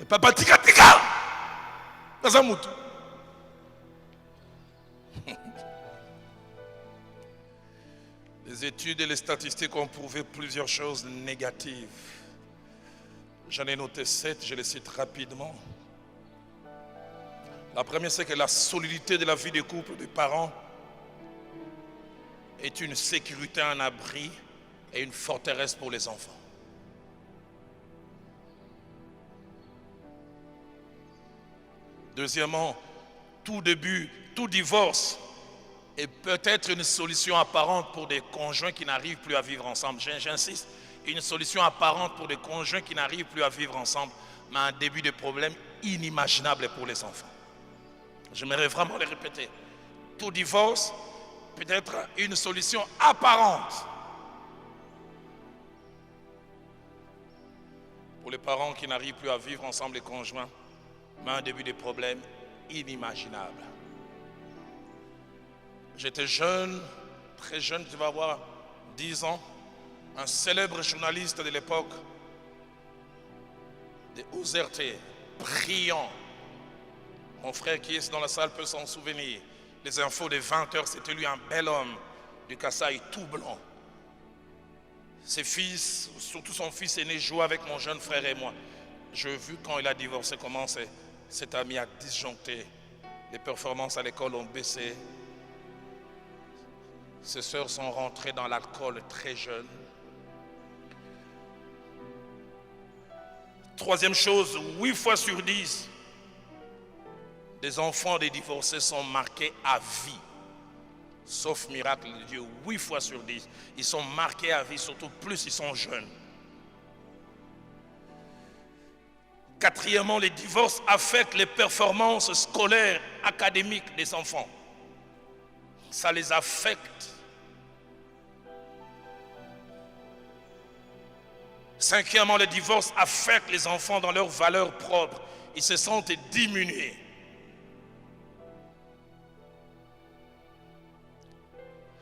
[SPEAKER 2] Papa tika tika. Les études et les statistiques ont prouvé plusieurs choses négatives. J'en ai noté 7, je les cite rapidement. La première, c'est que la solidité de la vie des couples, des parents, est une sécurité, un abri et une forteresse pour les enfants. Deuxièmement, tout début, tout divorce est peut-être une solution apparente pour des conjoints qui n'arrivent plus à vivre ensemble. J'insiste, une solution apparente pour des conjoints qui n'arrivent plus à vivre ensemble, mais un début de problème inimaginable pour les enfants. J'aimerais vraiment le répéter. Tout divorce peut être une solution apparente pour les parents qui n'arrivent plus à vivre ensemble, les conjoints, mais un début de problème inimaginable. J'étais jeune, très jeune, tu vas avoir 10 ans, un célèbre journaliste de l'époque, de OZRT, brillant. Mon frère qui est dans la salle peut s'en souvenir. Les infos de 20h, c'était lui, un bel homme du Kasaï, tout blanc. Ses fils, surtout son fils aîné, jouait avec mon jeune frère et moi. J'ai vu quand il a divorcé comment cet ami a disjoncté. Les performances à l'école ont baissé. Ses sœurs sont rentrées dans l'alcool très jeunes. Troisième chose, 8 fois sur 10, des enfants des divorcés sont marqués à vie. Sauf miracle de Dieu, 8 fois sur 10. Ils sont marqués à vie, surtout plus ils sont jeunes. Quatrièmement, les divorces affectent les performances scolaires, académiques des enfants. Ça les affecte. Cinquièmement, le divorce affecte les enfants dans leurs valeurs propres. Ils se sentent diminués.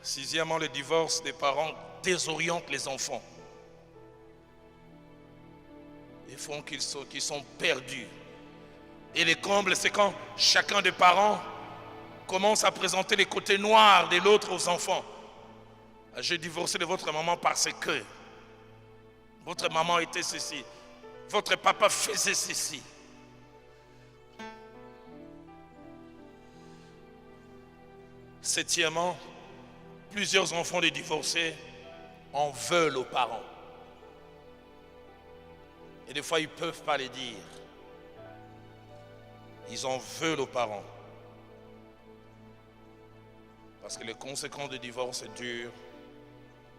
[SPEAKER 2] Sixièmement, le divorce des parents désoriente les enfants. Ils font qu'ils sont perdus. Et les combles, c'est quand chacun des parents commence à présenter les côtés noirs de l'autre aux enfants. J'ai divorcé de votre maman parce que votre maman était ceci, votre papa faisait ceci. Septièmement, plusieurs enfants de divorcés en veulent aux parents. Et des fois, ils ne peuvent pas les dire. Ils en veulent aux parents. Parce que les conséquences du divorce durent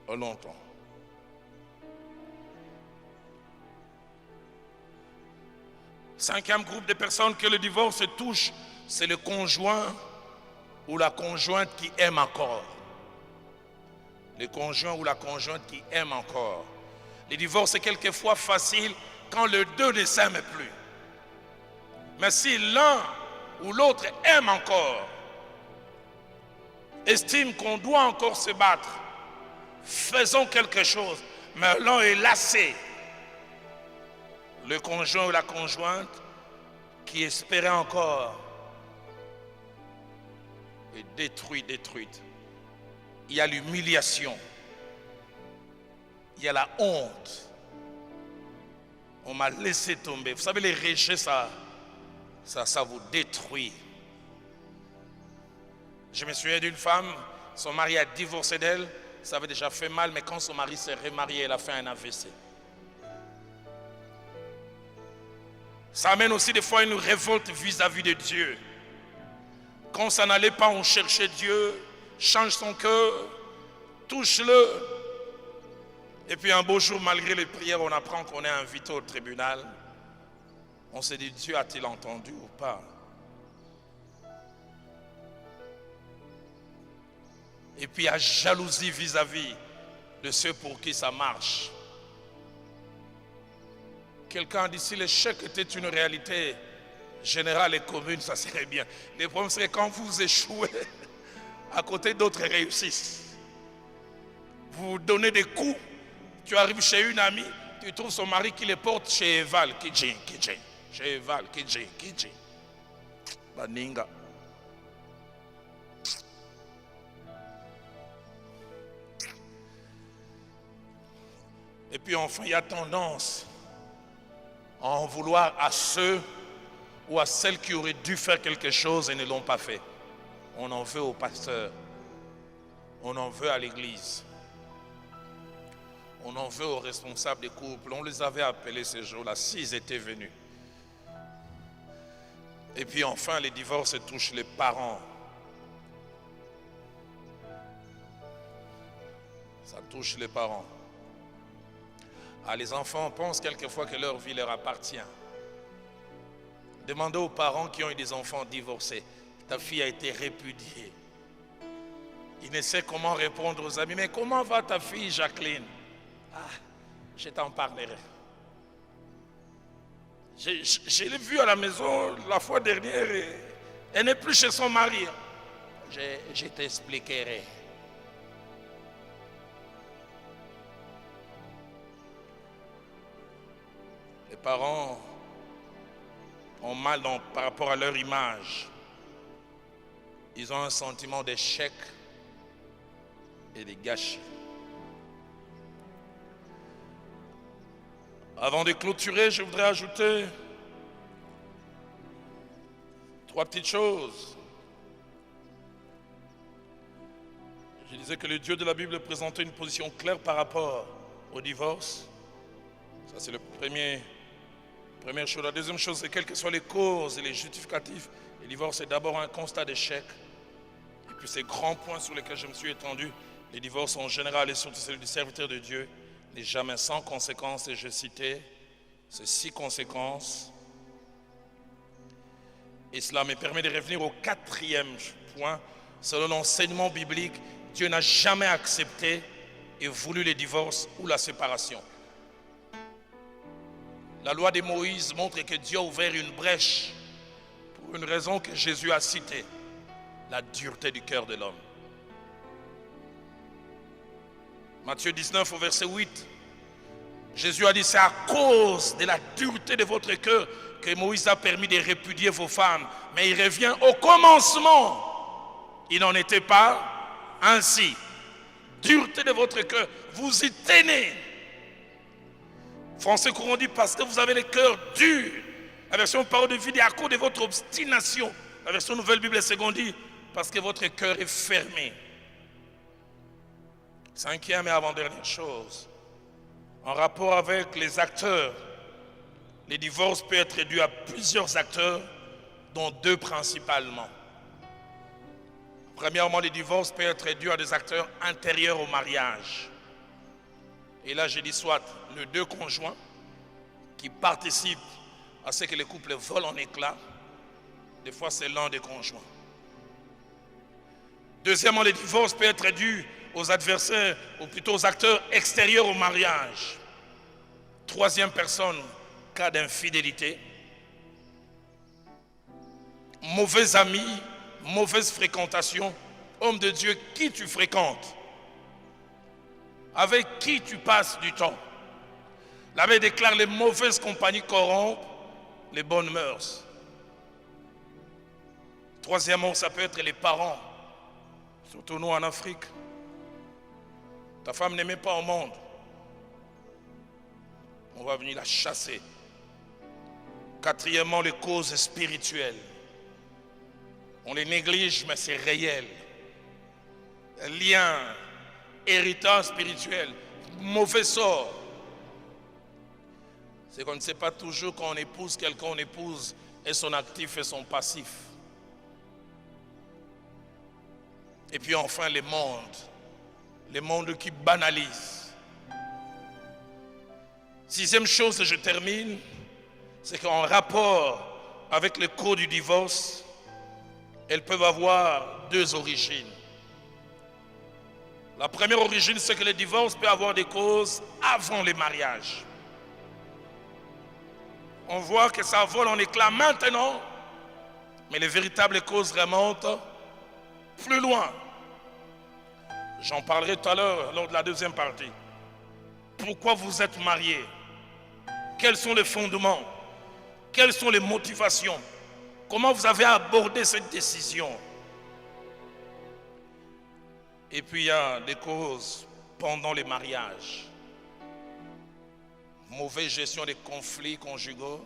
[SPEAKER 2] longtemps. Cinquième groupe de personnes que le divorce touche, c'est le conjoint ou la conjointe qui aime encore. Le conjoint ou la conjointe qui aime encore. Le divorce est quelquefois facile quand les deux ne s'aiment plus. Mais si l'un ou l'autre aime encore, estime qu'on doit encore se battre, faisons quelque chose, mais l'un est lassé. Le conjoint ou la conjointe qui espérait encore est détruite. Il y a l'humiliation, il y a la honte. On m'a laissé tomber. Vous savez, les rejets, ça vous détruit. Je me souviens d'une femme, son mari a divorcé d'elle, ça avait déjà fait mal, mais quand son mari s'est remarié, elle a fait un AVC. Ça amène aussi des fois une révolte vis-à-vis de Dieu. Quand ça n'allait pas, on cherchait Dieu, change son cœur, touche-le. Et puis un beau jour, malgré les prières, on apprend qu'on est invité au tribunal. On s'est dit, Dieu a-t-il entendu ou pas? Et puis il y a jalousie vis-à-vis de ceux pour qui ça marche. Quelqu'un dit, si l'échec était une réalité générale et commune, ça serait bien. Le problème serait quand vous échouez, à côté d'autres réussissent. Vous donnez des coups, tu arrives chez une amie, tu trouves son mari qui les porte chez Eval, Kidji. Chez Eval, Kidji. Baninga. Et puis enfin, il y a tendance à en vouloir à ceux ou à celles qui auraient dû faire quelque chose et ne l'ont pas fait. On en veut au pasteur, on en veut à l'église, on en veut aux responsables des couples. On les avait appelés ces jours-là, s'ils étaient venus. Et puis enfin, les divorces touchent les parents. Ça touche les parents. Ah, les enfants pensent quelquefois que leur vie leur appartient. Demandez aux parents qui ont eu des enfants divorcés. Ta fille a été répudiée. Ils ne savent comment répondre aux amis. Mais comment va ta fille, Jacqueline? Ah, je t'en parlerai. Je l'ai vue à la maison la fois dernière. Et elle n'est plus chez son mari. Je t'expliquerai. Les parents ont mal par rapport à leur image. Ils ont un sentiment d'échec et de gâchis. Avant de clôturer, je voudrais ajouter 3 petites choses. Je disais que le Dieu de la Bible présentait une position claire par rapport au divorce. Ça, c'est le premier Première chose. La deuxième chose, c'est quelles que soient les causes et les justificatifs, le divorce est d'abord un constat d'échec. Et puis ces grands points sur lesquels je me suis étendu, les divorces en général et surtout celui du serviteur de Dieu, n'est jamais sans conséquences. Et je citais ces 6 conséquences. Et cela me permet de revenir au 4e point. Selon l'enseignement biblique, Dieu n'a jamais accepté et voulu le divorce ou la séparation. La loi de Moïse montre que Dieu a ouvert une brèche pour une raison que Jésus a citée, la dureté du cœur de l'homme. Matthieu 19 au verset 8, Jésus a dit, c'est à cause de la dureté de votre cœur que Moïse a permis de répudier vos femmes. Mais il revient au commencement. Il n'en était pas ainsi. Dureté de votre cœur, vous y tenez. Français courant dit, parce que vous avez le cœur dur. La version parole de vie dit, à cause de votre obstination. La version Nouvelle Bible Seconde dit, parce que votre cœur est fermé. 5e et avant-dernière chose, en rapport avec les acteurs, les divorces peuvent être dus à plusieurs acteurs, dont 2 principalement. Premièrement, les divorces peuvent être dus à des acteurs intérieurs au mariage. Et là, je dis soit les 2 conjoints qui participent à ce que les couples volent en éclats. Des fois, c'est l'un des conjoints. Deuxièmement, les divorces peuvent être dus aux adversaires, ou plutôt aux acteurs extérieurs au mariage. 3e personne, cas d'infidélité. Mauvais amis, mauvaise fréquentation. Homme de Dieu, qui tu fréquentes? Avec qui tu passes du temps? La Bible déclare, les mauvaises compagnies corrompent les bonnes mœurs. Troisièmement, ça peut être les parents, surtout nous en Afrique. Ta femme n'aimait pas au monde, on va venir la chasser. 4e, les causes spirituelles. On les néglige, mais c'est réel. Lien, héritage spirituel, mauvais sort. C'est qu'on ne sait pas toujours quand on épouse quelqu'un, on épouse et son actif et son passif. Et puis enfin les mondes qui banalisent. 6e chose, je termine, c'est qu'en rapport avec le code du divorce, elles peuvent avoir 2 origines. La première origine, c'est que le divorce peut avoir des causes avant le mariage. On voit que ça vole en éclats maintenant, mais les véritables causes remontent plus loin. J'en parlerai tout à l'heure lors de la 2e partie. Pourquoi vous êtes mariés? Quels sont les fondements? Quelles sont les motivations? Comment vous avez abordé cette décision? Et puis il y a des causes pendant les mariages. Mauvaise gestion des conflits conjugaux,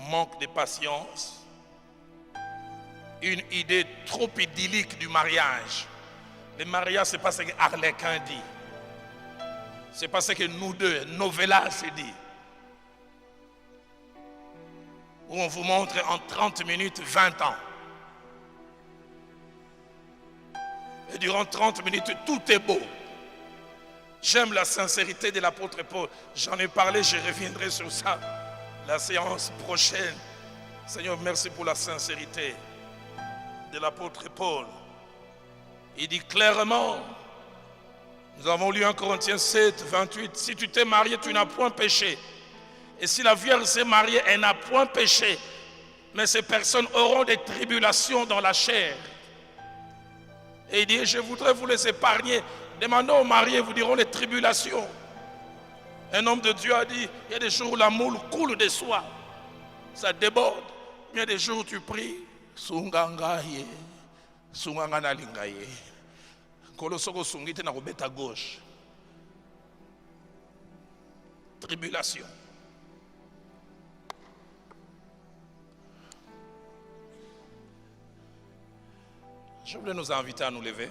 [SPEAKER 2] manque de patience, une idée trop idyllique du mariage. Le mariage, c'est pas ce que Harlequin dit. C'est pas ce que nous deux, Novella, se dit. Où on vous montre en 30 minutes 20 ans. Et durant 30 minutes, tout est beau. J'aime la sincérité de l'apôtre Paul. J'en ai parlé, je reviendrai sur ça la séance prochaine. Seigneur, merci pour la sincérité de l'apôtre Paul. Il dit clairement, nous avons lu en Corinthiens 7, 28, si tu t'es marié, tu n'as point péché. Et si la Vierge s'est mariée, elle n'a point péché. Mais ces personnes auront des tribulations dans la chair. Et il dit, je voudrais vous les épargner. Demandons aux mariés, vous diront les tribulations. Un homme de Dieu a dit, il y a des jours où la moule coule de soi. Ça déborde. Il y a des jours où tu pries. Sungangaye. Sungangana lingaye. Kolosoko sungite na robeta gauche. Tribulation. Je voulais nous inviter à nous lever.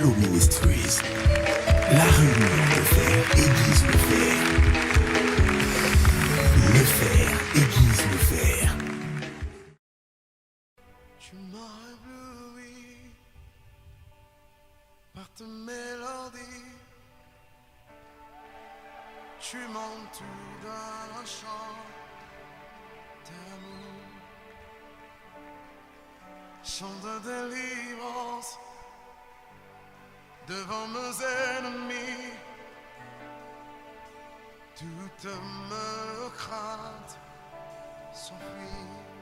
[SPEAKER 1] Flow Ministries. La réunion de fer aiguise le fer. Le fer aiguise le fer.
[SPEAKER 3] Tu m'as ébloui par ta mélodie. Tu m'entoures d'un chant d'amour, chant de délivrance devant nos ennemis. Toutes mes craintes s'enfuient.